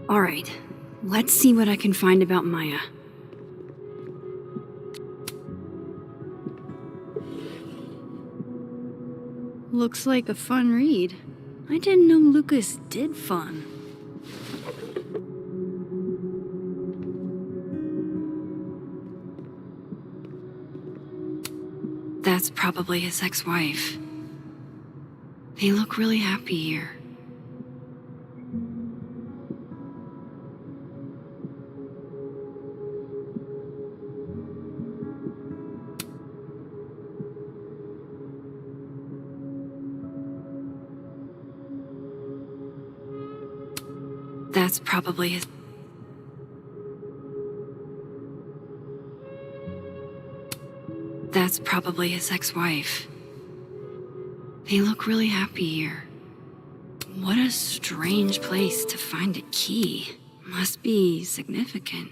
All right, let's see what I can find about Maya. Looks like a fun read. I didn't know Lucas did fun. That's probably his ex-wife. They look really happy here. That's probably his... That's probably his ex-wife. They look really happy here. What a strange place to find a key. Must be significant.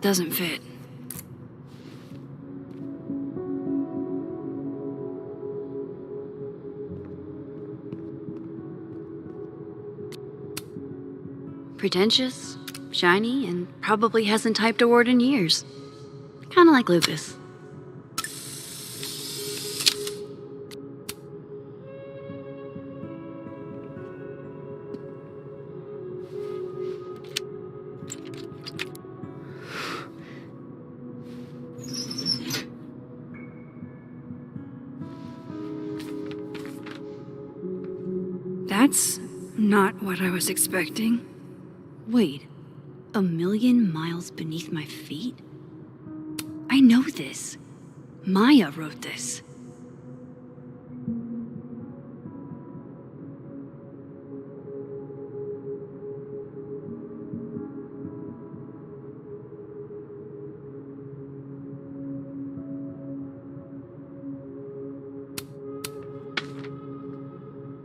Doesn't fit. Pretentious, shiny, and probably hasn't typed a word in years. Kinda like Lucas. That's not what I was expecting. Wait, 1,000,000 miles beneath my feet? I know this. Maya wrote this.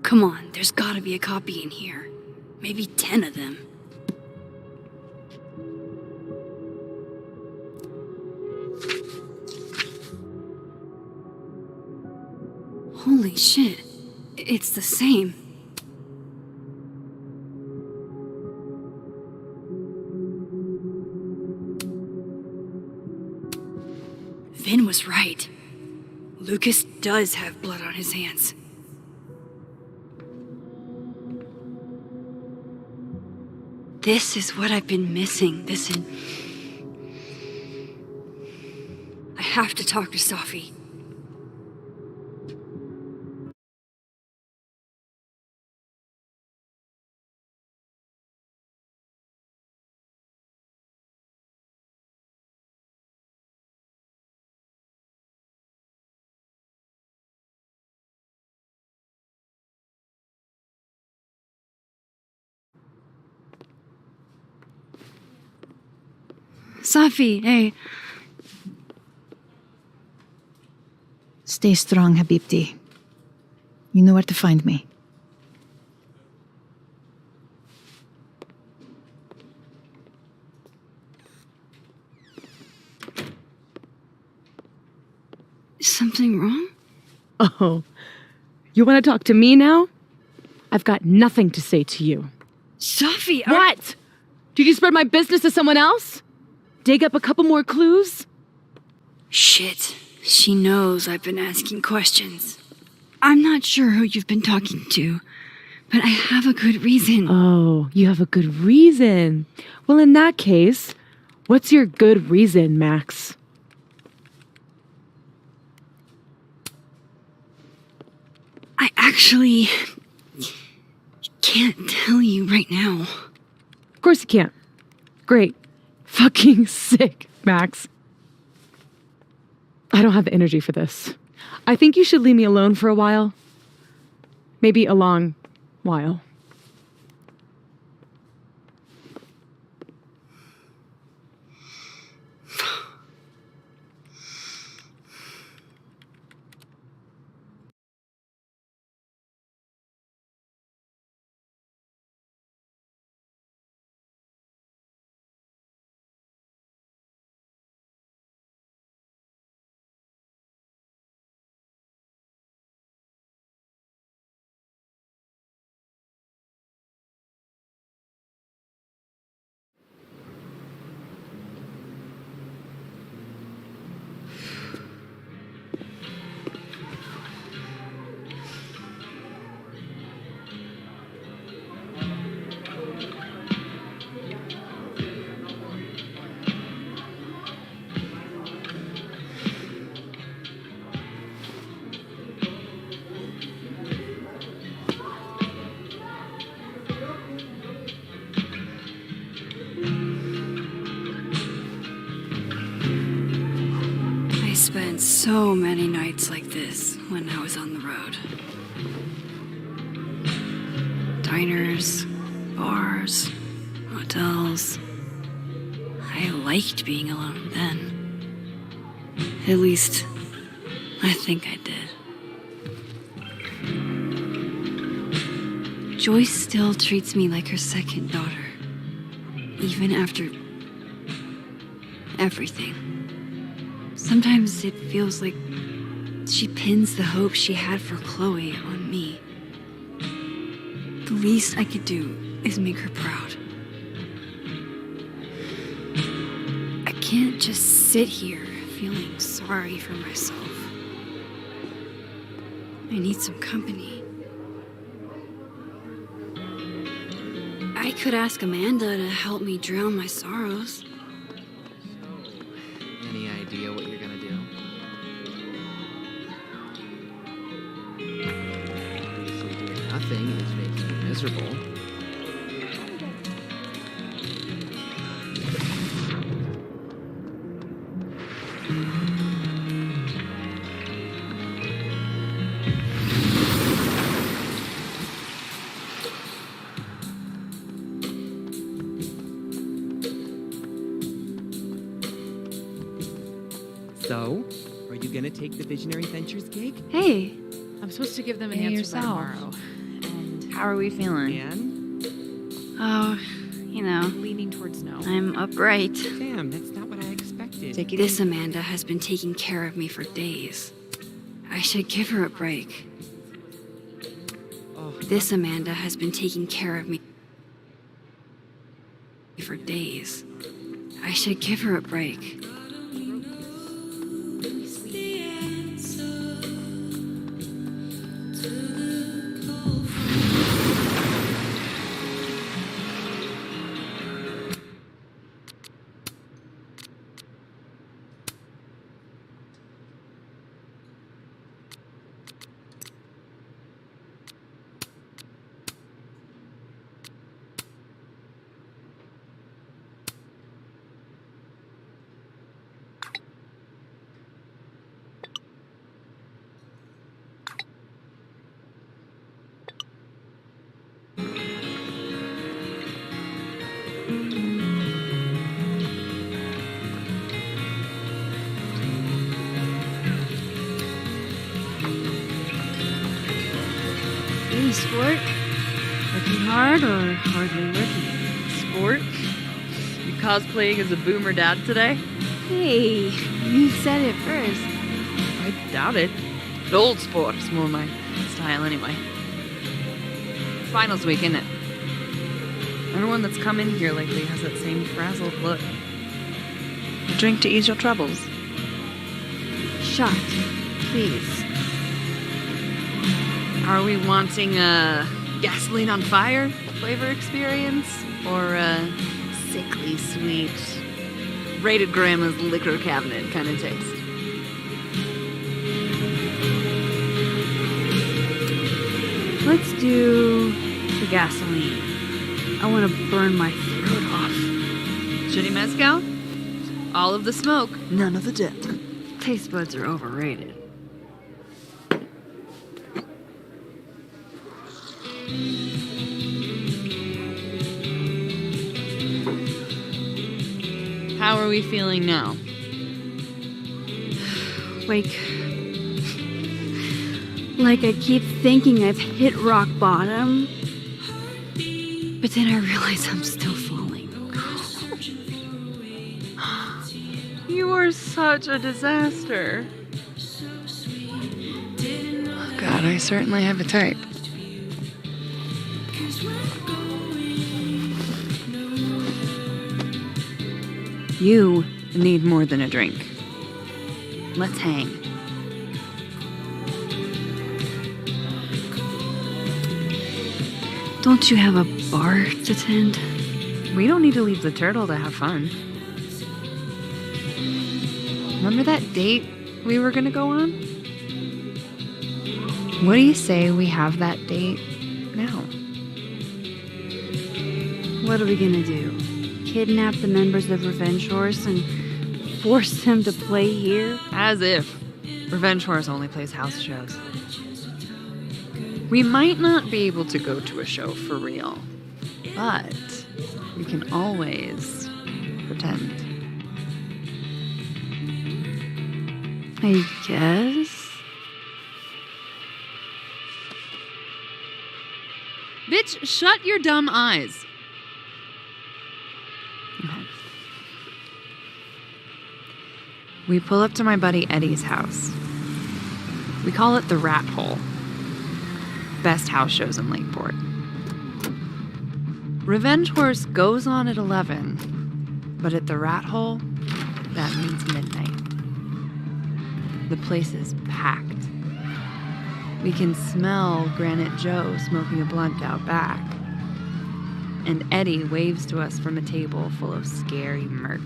Come on, there's gotta be a copy in here. Maybe 10 of them. Holy shit, it's the same. Vin was right. Lucas does have blood on his hands. This is what I've been missing. I have to talk to Safi. Safi, hey. Stay strong, Habibti. You know where to find me. Is something wrong? Oh, you want to talk to me now? I've got nothing to say to you. Safi, What? Did you spread my business to someone else? Dig up a couple more clues? Shit. She knows I've been asking questions. I'm not sure who you've been talking to, but I have a good reason. Oh, you have a good reason. Well, in that case, what's your good reason, Max? I actually can't tell you right now. Of course you can't. Great. Fucking sick, Max. I don't have the energy for this. I think you should leave me alone for a while. Maybe a long while. spent so many nights like this when I was on the road. Diners, bars, hotels. I liked being alone then. At least, I think I did. Joyce still treats me like her second daughter, even after everything. Sometimes it feels like she pins the hope she had for Chloe on me. The least I could do is make her proud. I can't just sit here feeling sorry for myself. I need some company. I could ask Amanda to help me drown my sorrows. Any idea what you're gonna do? Obviously doing nothing is making you miserable. So, are you gonna take the Visionary Ventures gig? Hey, I'm supposed to give them an Hey, answer yourself. by tomorrow. And How are we feeling? And oh, you know, leaning towards no. I'm upright. damn, that's not what I expected. Take it This easy. Amanda has been taking care of me for days. I should give her a break. Oh, This Amanda has been taking care of me for days. I should give her a break. Hey, sport. Working hard or hardly working? Sport? You cosplaying as a boomer dad today? Hey, you said it first. I doubt it. But old sport's more my style anyway. Finals week, isn't it? Everyone that's come in here lately has that same frazzled look. A drink to ease your troubles. Shot, please. Are we wanting a gasoline on fire flavor experience? Or a sickly sweet, rated grandma's liquor cabinet kind of taste? Let's do the gasoline. I want to burn my throat off. Shitty mezcal? All of the smoke, none of the dip. Taste buds are overrated. How are we feeling now? Like I keep thinking I've hit rock bottom, but then I realize I'm still falling. You are such a disaster. God, I certainly have a type. You need more than a drink. Let's hang. Don't you have a bar to tend? We don't need to leave the turtle to have fun. Remember that date we were gonna go on? What do you say we have that date now? What are we gonna do? Kidnap the members of Revenge Horse and forced him to play here? As if. Revenge Horse only plays house shows. We might not be able to go to a show for real, but we can always pretend. I guess. Bitch, shut your dumb eyes. Okay. We pull up to my buddy Eddie's house. We call it the Rat Hole. Best house shows in Lakeport. Revenge Horse goes on at 11, but at the Rat Hole, that means midnight. The place is packed. We can smell Granite Joe smoking a blunt out back. And Eddie waves to us from a table full of scary merch.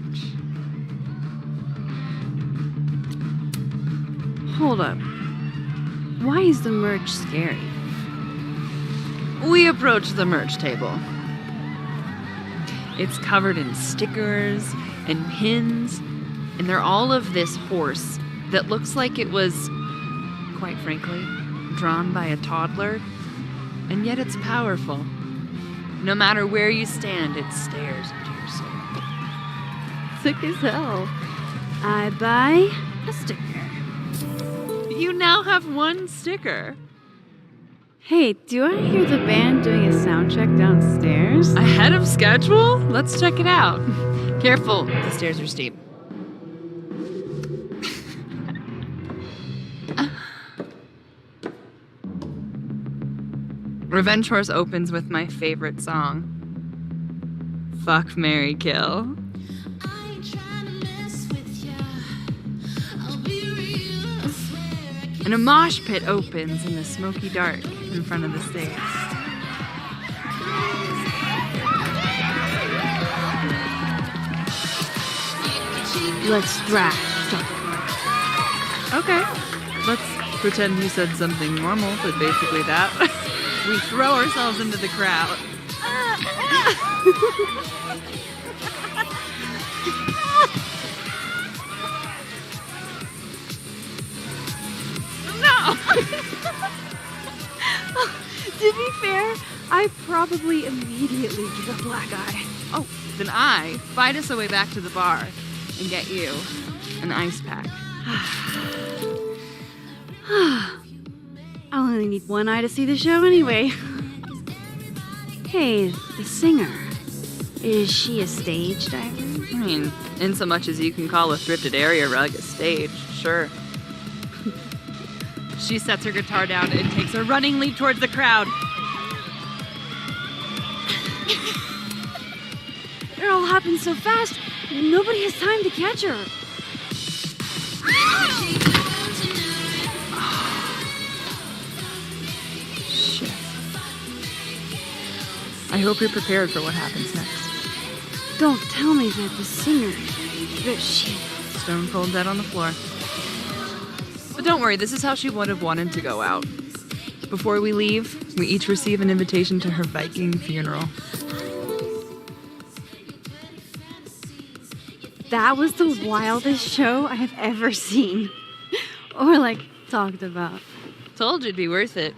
Hold up. Why is the merch scary? We approach the merch table. It's covered in stickers and pins, and they're all of this horse that looks like it was, quite frankly, drawn by a toddler, and yet it's powerful. No matter where you stand, it stares into your soul. Sick as hell. I buy a sticker. You now have one sticker. Hey, do I hear the band doing a sound check downstairs? Ahead of schedule? Let's check it out. Careful, the stairs are steep. Revenge Horse opens with my favorite song, Fuck, Marry, Kill. And a mosh pit opens in the smoky dark in front of the stage. Let's thrash. Okay, let's pretend you said something normal, but basically that. We throw ourselves into the crowd. No! To be fair, I probably immediately give a black eye. Oh, then I fight us a way back to the bar and get you an ice pack. I'll only need one eye to see the show anyway. Hey, the singer. Is she a stage diver? I mean, in so much as you can call a thrifted area rug a stage, sure. She sets her guitar down and takes a running leap towards the crowd. It all happened so fast, nobody has time to catch her. Shit. I hope you're prepared for what happens next. Don't tell me that the singer, that she... Stone cold dead on the floor. But don't worry, this is how she would have wanted to go out. Before we leave, we each receive an invitation to her Viking funeral. That was the wildest show I have ever seen. Or, like, talked about. Told you it'd be worth it.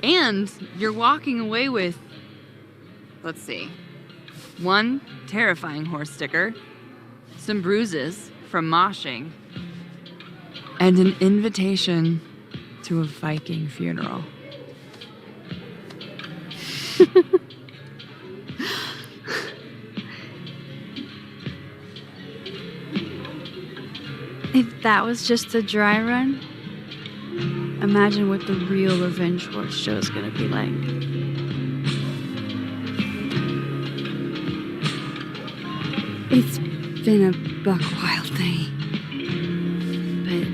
And you're walking away with, let's see, one terrifying horse sticker, some bruises from moshing, and an invitation to a Viking funeral. If that was just a dry run, imagine what the real Revenge Horse show is gonna be like. It's been a buck wild day, but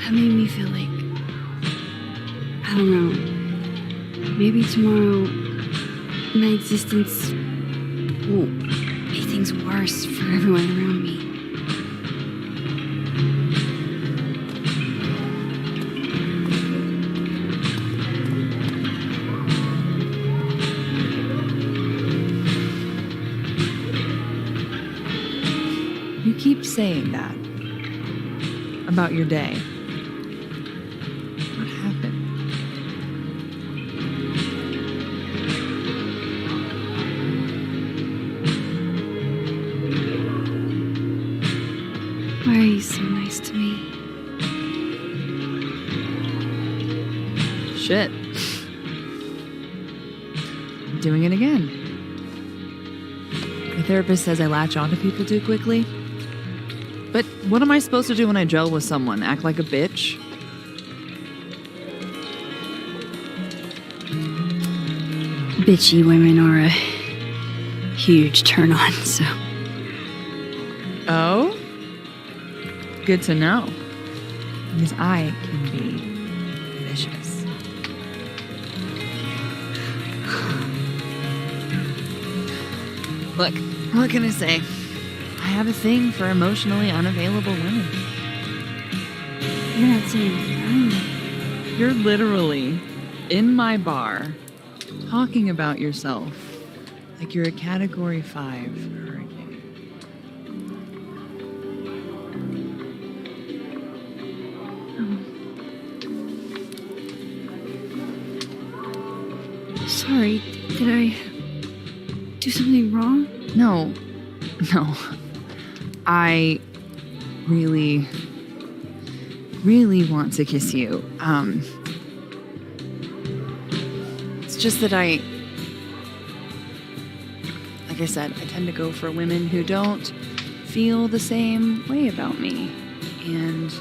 that made me feel like, I don't know, maybe tomorrow my existence will make things worse for everyone around me. You keep saying that about your day. What happened? Why are you so nice to me? Shit. Doing it again. My therapist says I latch onto people too quickly. But what am I supposed to do when I gel with someone? Act like a bitch? Bitchy women are a huge turn on, so. Oh? Good to know. Because I can be vicious. Look, what can I say? I have a thing for emotionally unavailable women. You're not saying anything. You're literally in my bar talking about yourself like you're a Category 5 hurricane. Sorry, did I do something wrong? No. I really want to kiss you. It's just that like I said, I tend to go for women who don't feel the same way about me. And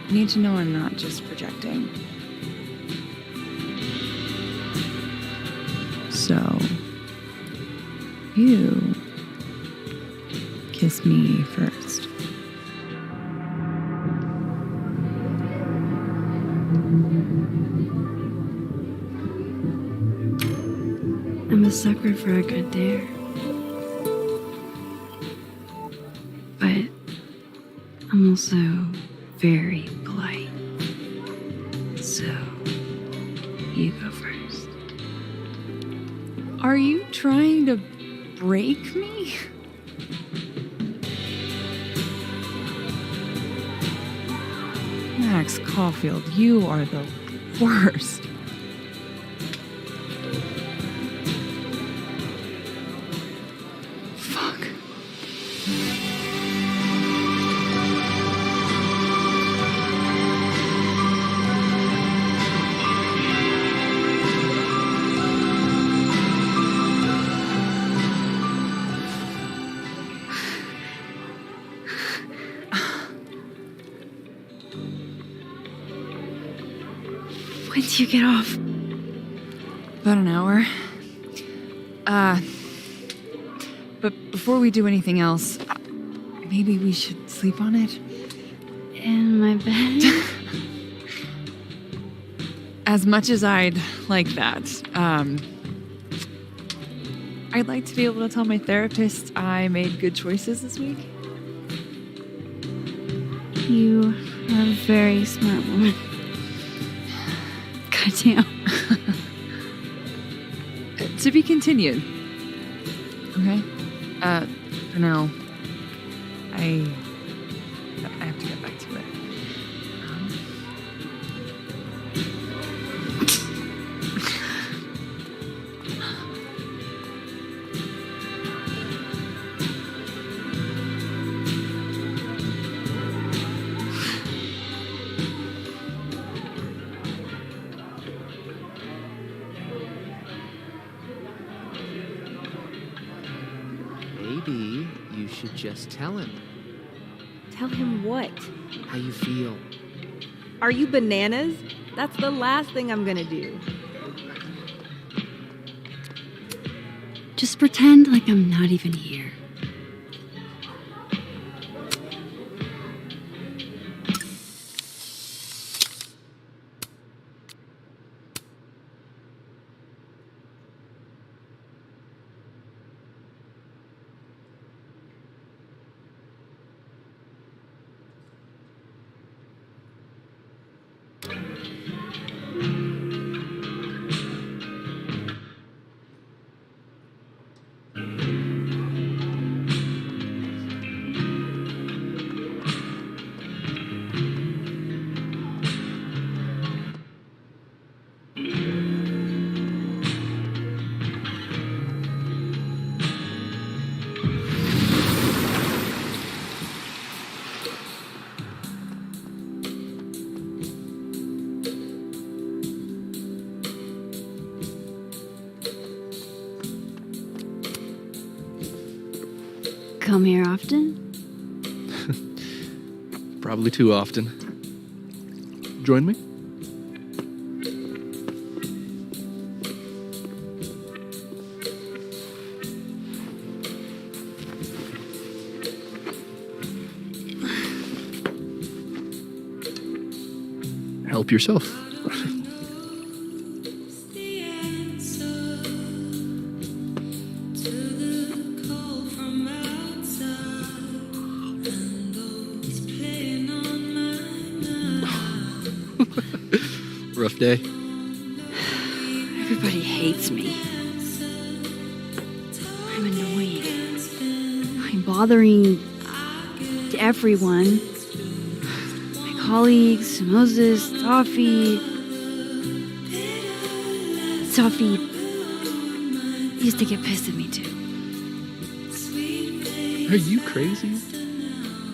I need to know I'm not just projecting. So, you kiss me first. I'm a sucker for a good dare. But I'm also very polite. So, you go first. Are you trying to break me? Max Caulfield, you are the worst. Fuck. When do you get off? About an hour. But before we do anything else, maybe we should sleep on it? In my bed? As much as I'd like that, I'd like to be able to tell my therapist I made good choices this week. You are a very smart woman. Goddamn. To be continued. Okay? For now, I have to get back to it. Maybe you should just tell him Tell him what? how you feel. Are you bananas? That's the last thing I'm gonna do. Just pretend like I'm not even here. come here often? Probably too often. Join me? Help yourself. Rough day. Everybody hates me. I'm annoying. I'm bothering to everyone. My colleagues, Moses, Safi. Safi used to get pissed at me too. Are you crazy?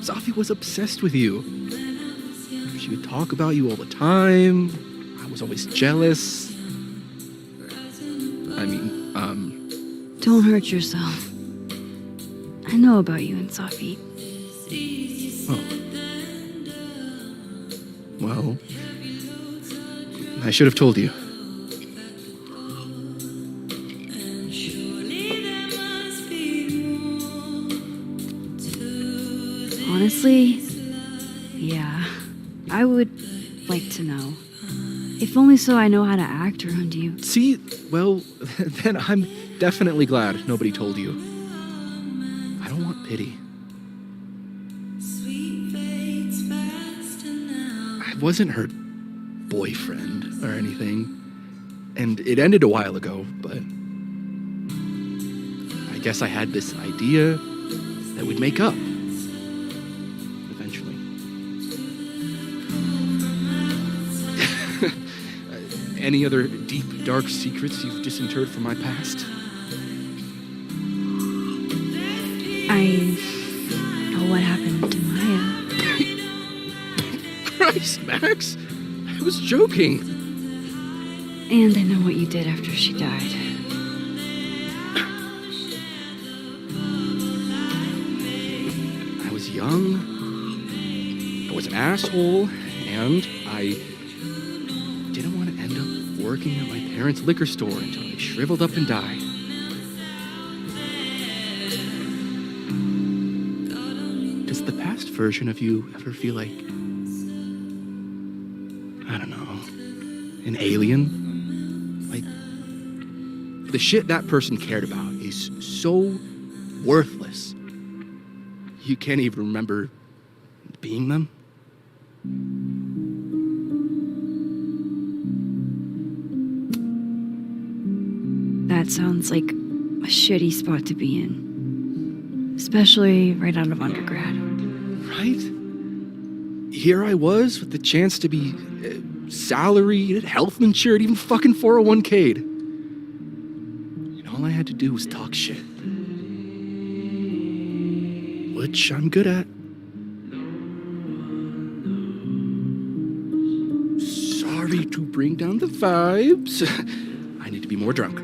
Safi was obsessed with you. She would talk about you all the time. I was always jealous. I mean, Don't hurt yourself. I know about you and Safi. Oh. Well, I should have told you. Honestly, yeah, I would like to know. If only so I know how to act around you. See, well, then I'm definitely glad nobody told you. I don't want pity. I wasn't her boyfriend or anything, and it ended a while ago, but I guess I had this idea that we'd make up. Eventually. Any other deep, dark secrets you've disinterred from my past? I know what happened to Maya. Christ, Max! I was joking. And I know what you did after she died. I was young. I was an asshole, and I didn't want to end up working at my parents' liquor store until I shriveled up and died. Does the past version of you ever feel like, I don't know, an alien? Like, the shit that person cared about is so worthless. You can't even remember being them? That sounds like a shitty spot to be in. Especially right out of undergrad. Right? Here I was with the chance to be salaried, health insured, even fucking 401k'd. And all I had to do was talk shit. Which I'm good at. Sorry to bring down the vibes. I need to be more drunk.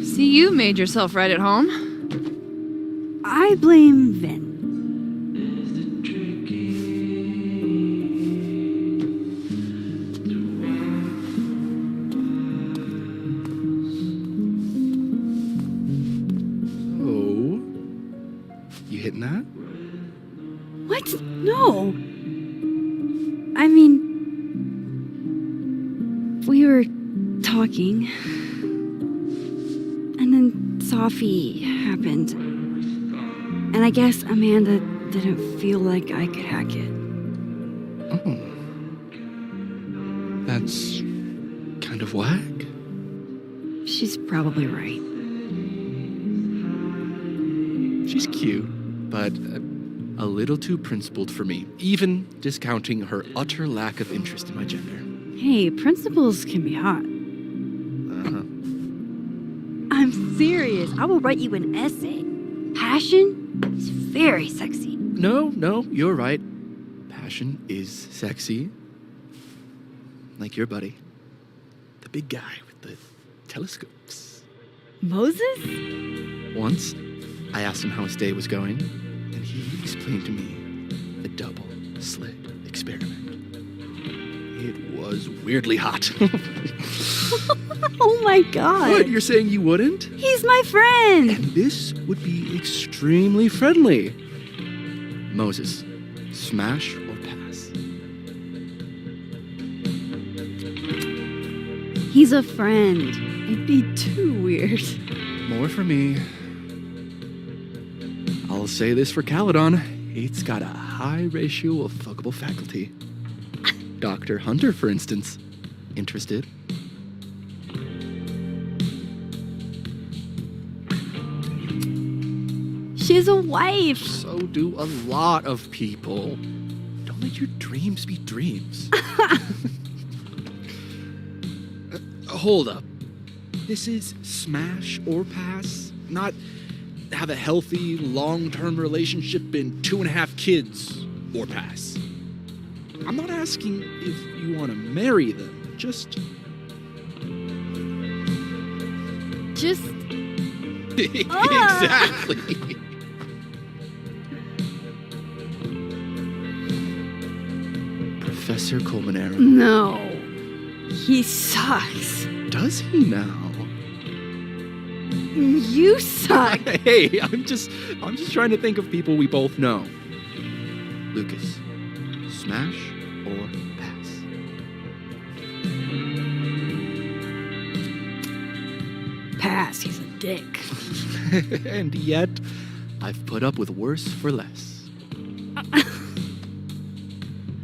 See, you made yourself right at home. I blame Vin. Oh, you hitting that? What? No. I mean, we were talking, and then Safi happened. And I guess Amanda didn't feel like I could hack it. Oh. That's kind of whack. She's probably right. She's cute, but a little too principled for me, even discounting her utter lack of interest in my gender. Hey, principals can be hot. Uh-huh. I'm serious. I will write you an essay. Passion is very sexy. No, you're right. Passion is sexy. Like your buddy. The big guy with the telescopes. Moses? Once, I asked him how his day was going, and he explained to me the double slit experiment. It was weirdly hot. Oh my god. What? You're saying you wouldn't? He's my friend. And this would be extremely friendly. Moses, smash or pass? He's a friend. It'd be too weird. More for me. I'll say this for Caledon. It's got a high ratio of fuckable faculty. Dr. Hunter, for instance. Interested? She has a wife. So do a lot of people. Don't let your dreams be dreams. Hold up. This is smash or pass, not have a healthy, long-term relationship and 2.5 kids or pass. I'm not asking if you want to marry them, just... Exactly. Professor Colmenero. No. He sucks. Does he now? You suck. Hey, I'm just trying to think of people we both know. Lucas, smash or pass? Pass. He's a dick. And yet, I've put up with worse for less.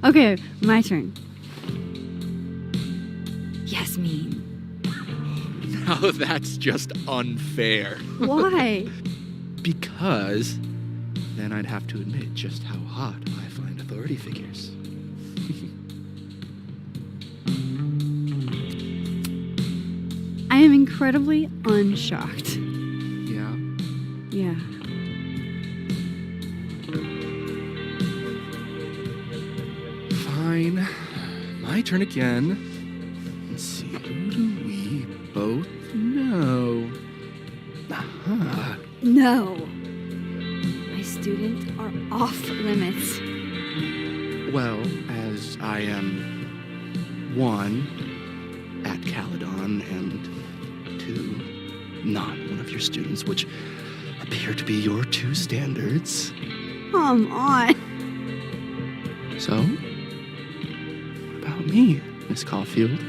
Okay, my turn. Yasmin. Now that's just unfair. Why? Because then I'd have to admit just how hot I find authority figures. I am incredibly unshocked. Yeah? Yeah. Fine. My turn again. Let's see, who do we both know? Aha. No. My students are off limits. Well, as I am 1, at Caledon, and 2, not one of your students, which appear to be your 2 standards. Come on. So, what about me, Miss Caulfield?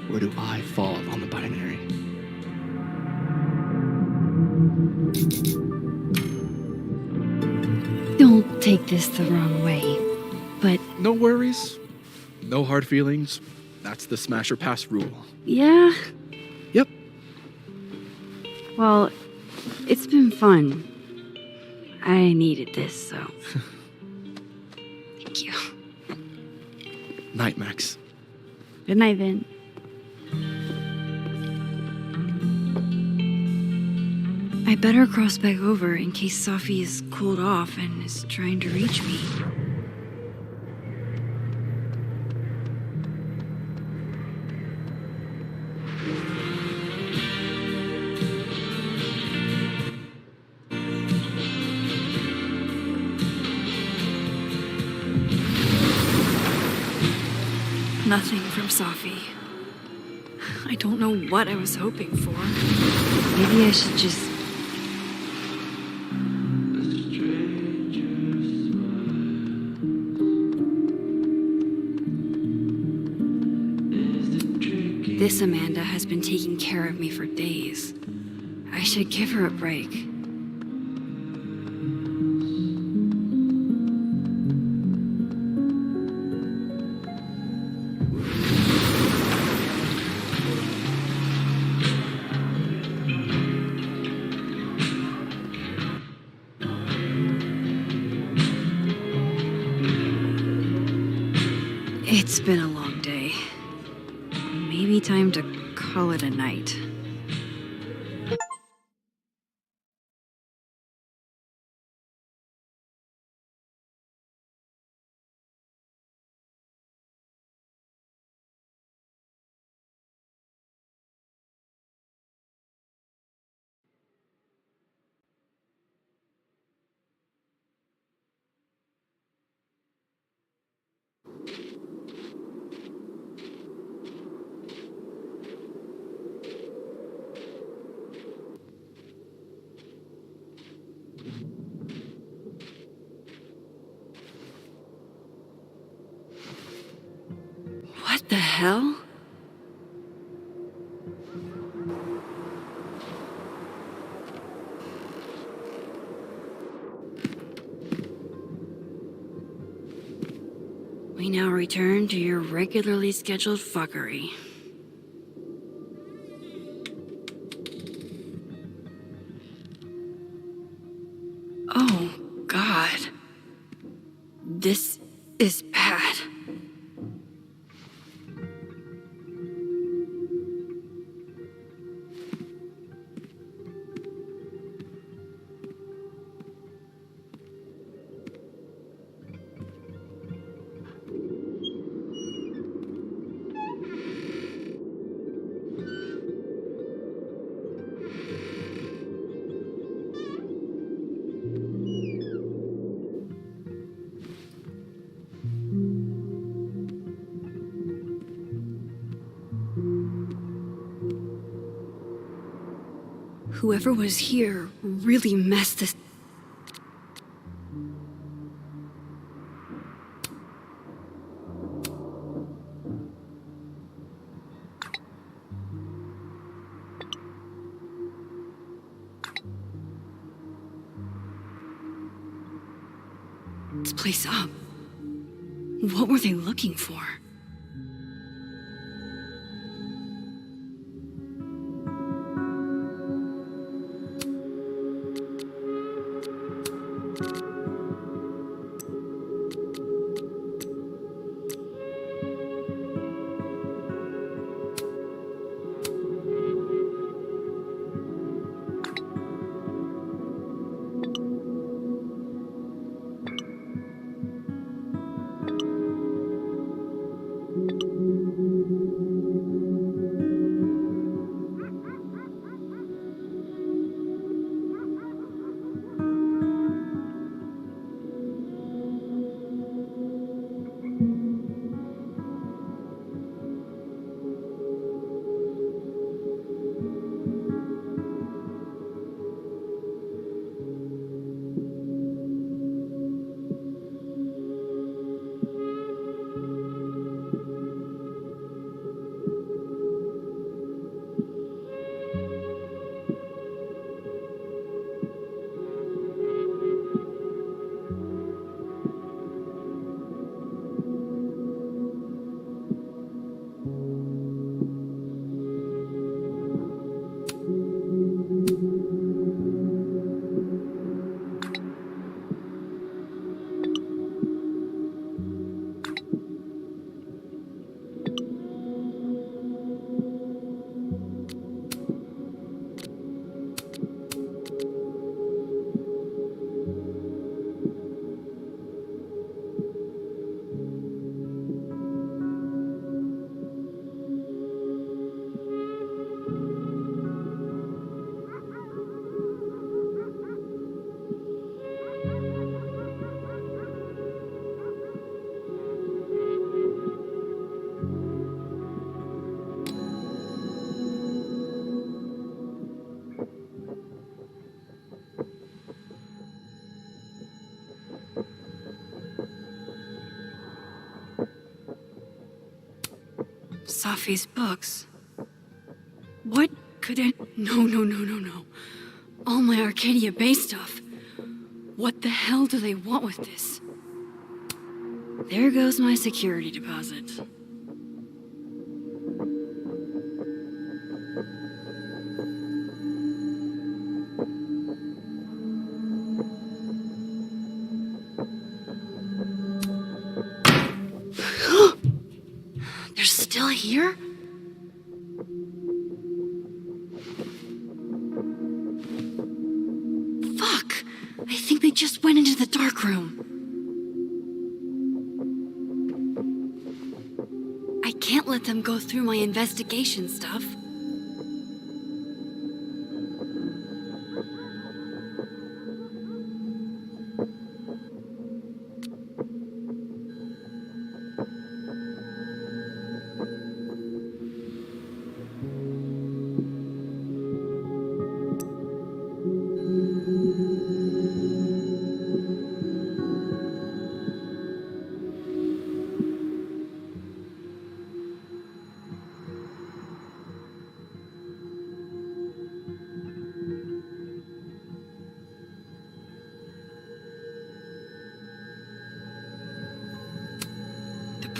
Where do I fall on the binary? Don't take this the wrong way, but No worries. No hard feelings. That's the smash or pass rule. yeah. Yep. Well, it's been fun. I needed this, so. Thank you. Night, Max. Good night, Vin. I better cross back over in case Safi is cooled off and is trying to reach me. Nothing from Safi. I don't know what I was hoping for. Maybe I should just... This Amanda has been taking care of me for days. I should give her a break. It's been a long day. Maybe time to call it a night. What the hell? We now return to your regularly scheduled fuckery. Oh, God. This is bad. Whoever was here really messed this. This place up. What were they looking for? Safi's books. What could it... No. All my Arcadia Bay stuff. What the hell do they want with this? There goes my security deposit. They're still here? Fuck! I think they just went into the dark room. I can't let them go through my investigation stuff.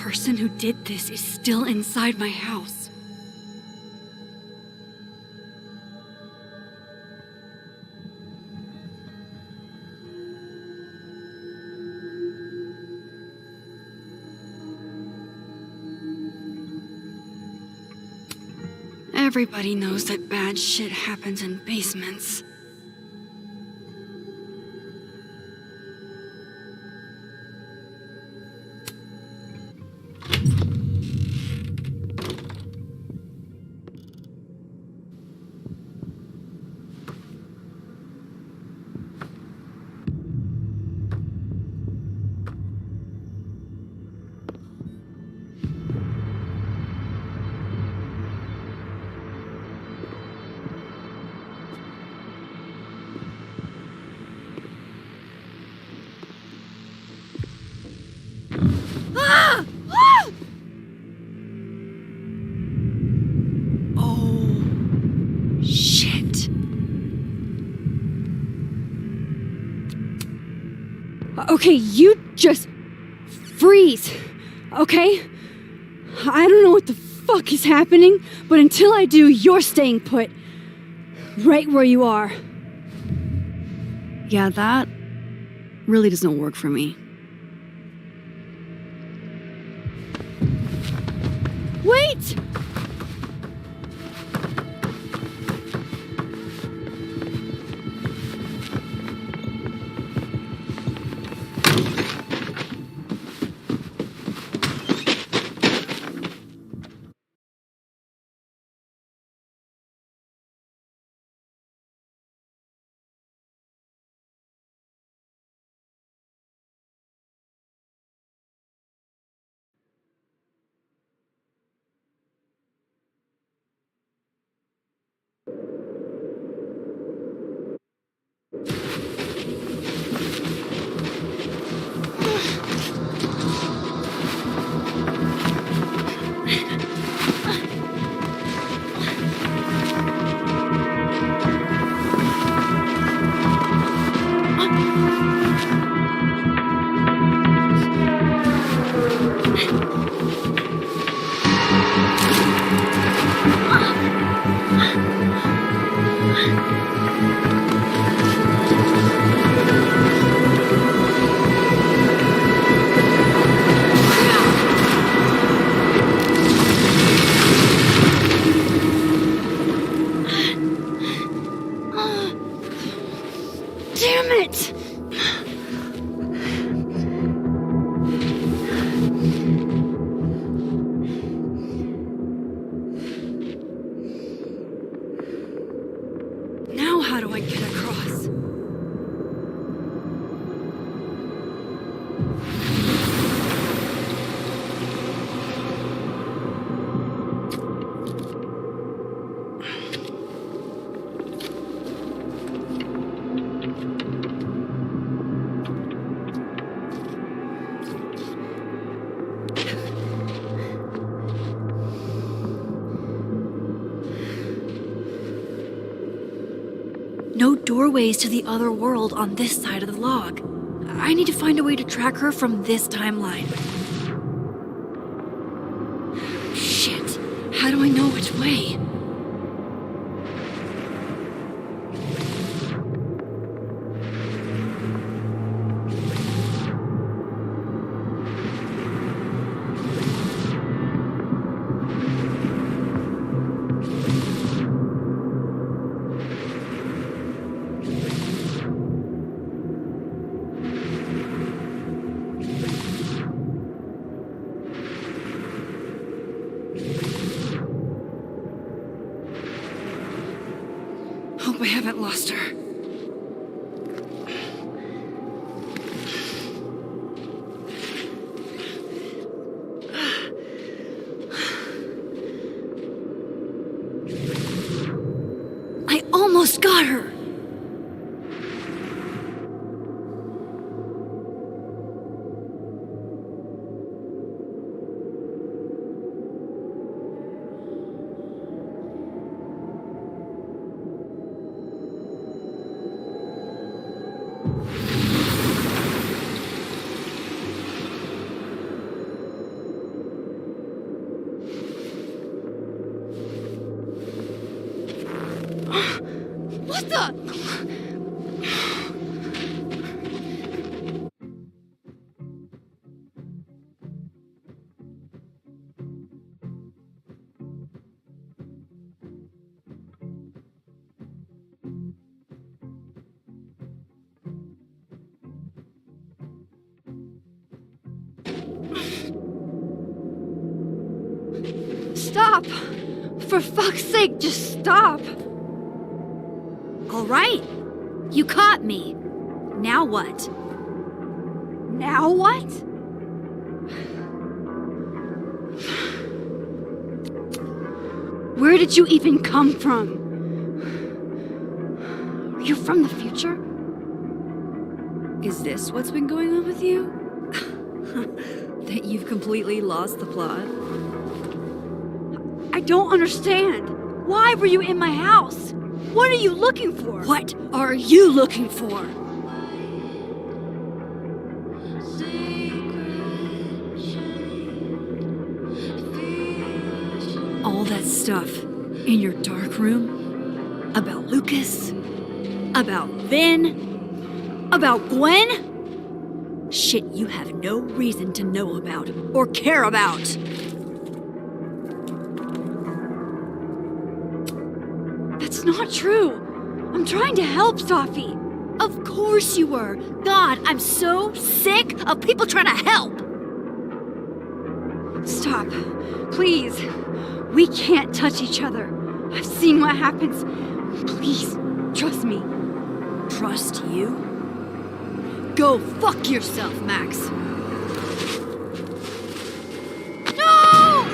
person who did this is still inside my house. Everybody knows that bad shit happens in basements. Okay, you just freeze, okay? I don't know what the fuck is happening, but until I do, you're staying put. Right where you are. Yeah, that really doesn't work for me. Wait! Damn it! Now how do I get across? No doorways to the other world on this side of the log. I need to find a way to track her from this timeline. Shit. How do I know which way? Hope I haven't lost her. I almost got her! What the? Stop! For fuck's sake, just stop! All right. You caught me. Now what? Now what? Where did you even come from? Are you from the future? Is this what's been going on with you? That you've completely lost the plot? I don't understand. Why were you in my house? What are you looking for? What are you looking for? All that stuff in your dark room? About Lucas? About Vin? About Gwen? Shit you have no reason to know about or care about. That's not true. I'm trying to help, Safi. Of course you were. God, I'm so sick of people trying to help. Stop. Please. We can't touch each other. I've seen what happens. Please, trust me. Trust you? Go fuck yourself, Max. No!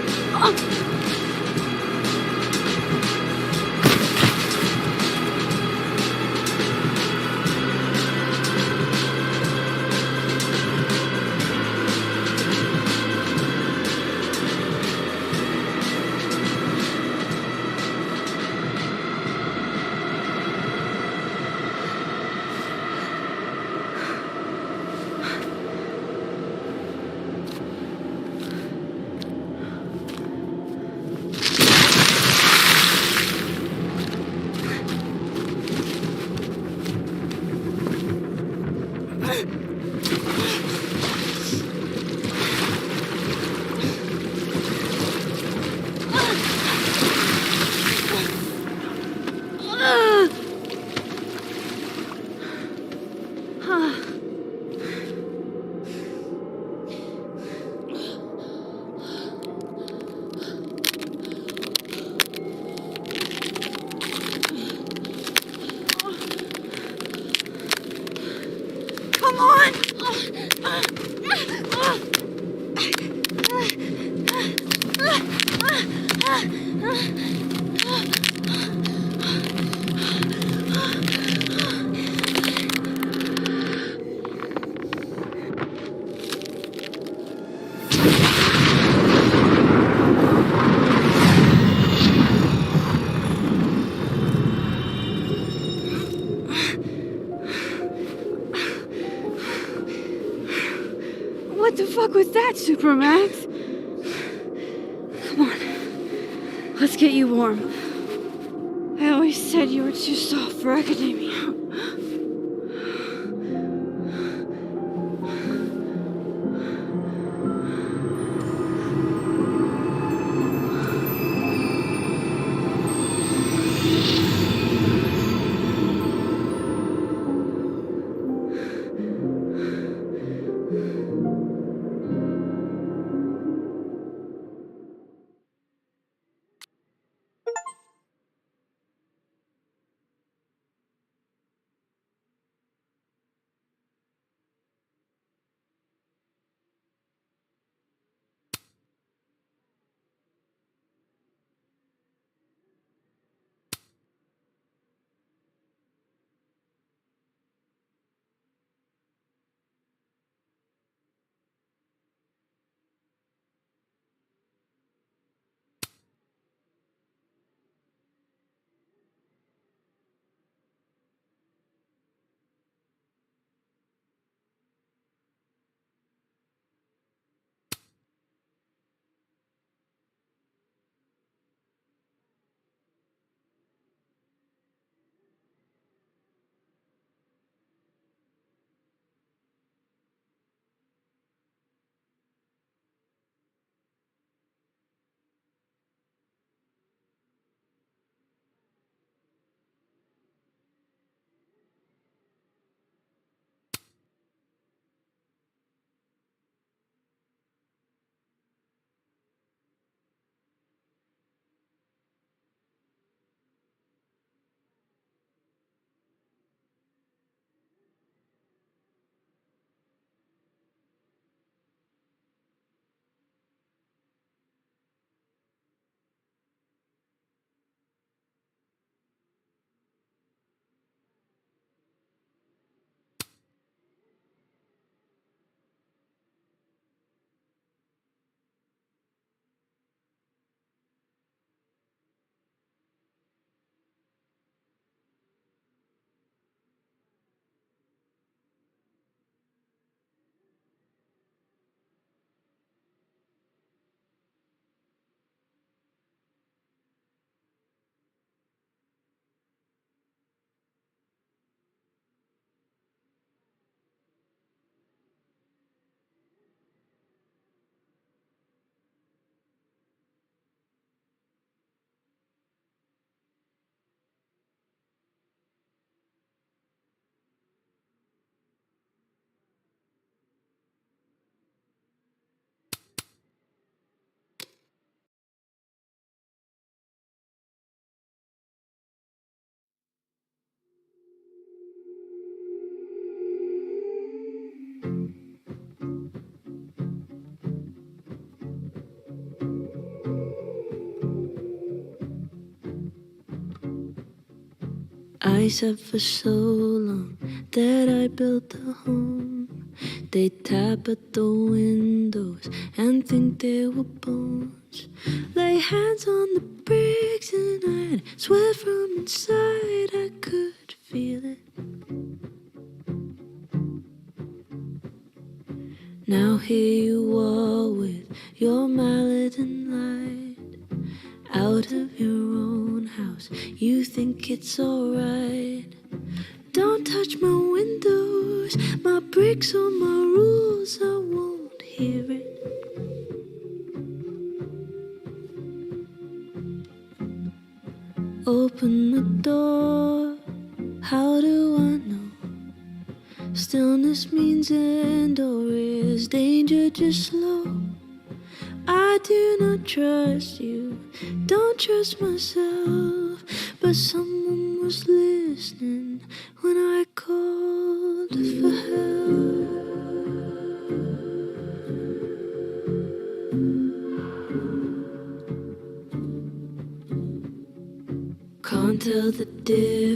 Come on! What the fuck was that, Supermax? Come on. Let's get you warm. I always said you were too soft for academia. I sat for so long that I built a home. They tap at the windows and think they were bones. Lay hands on the bricks and I'd swear from inside I could feel it. Now here you are with your mallet and light. Out of your own house, you think it's alright. Don't touch my windows, my bricks or my rules, I won't hear it. Open the door, how do I know? Stillness means end, or is danger just slow? I do not trust you, don't trust myself, but someone was listening when I called for help. Can't tell the difference.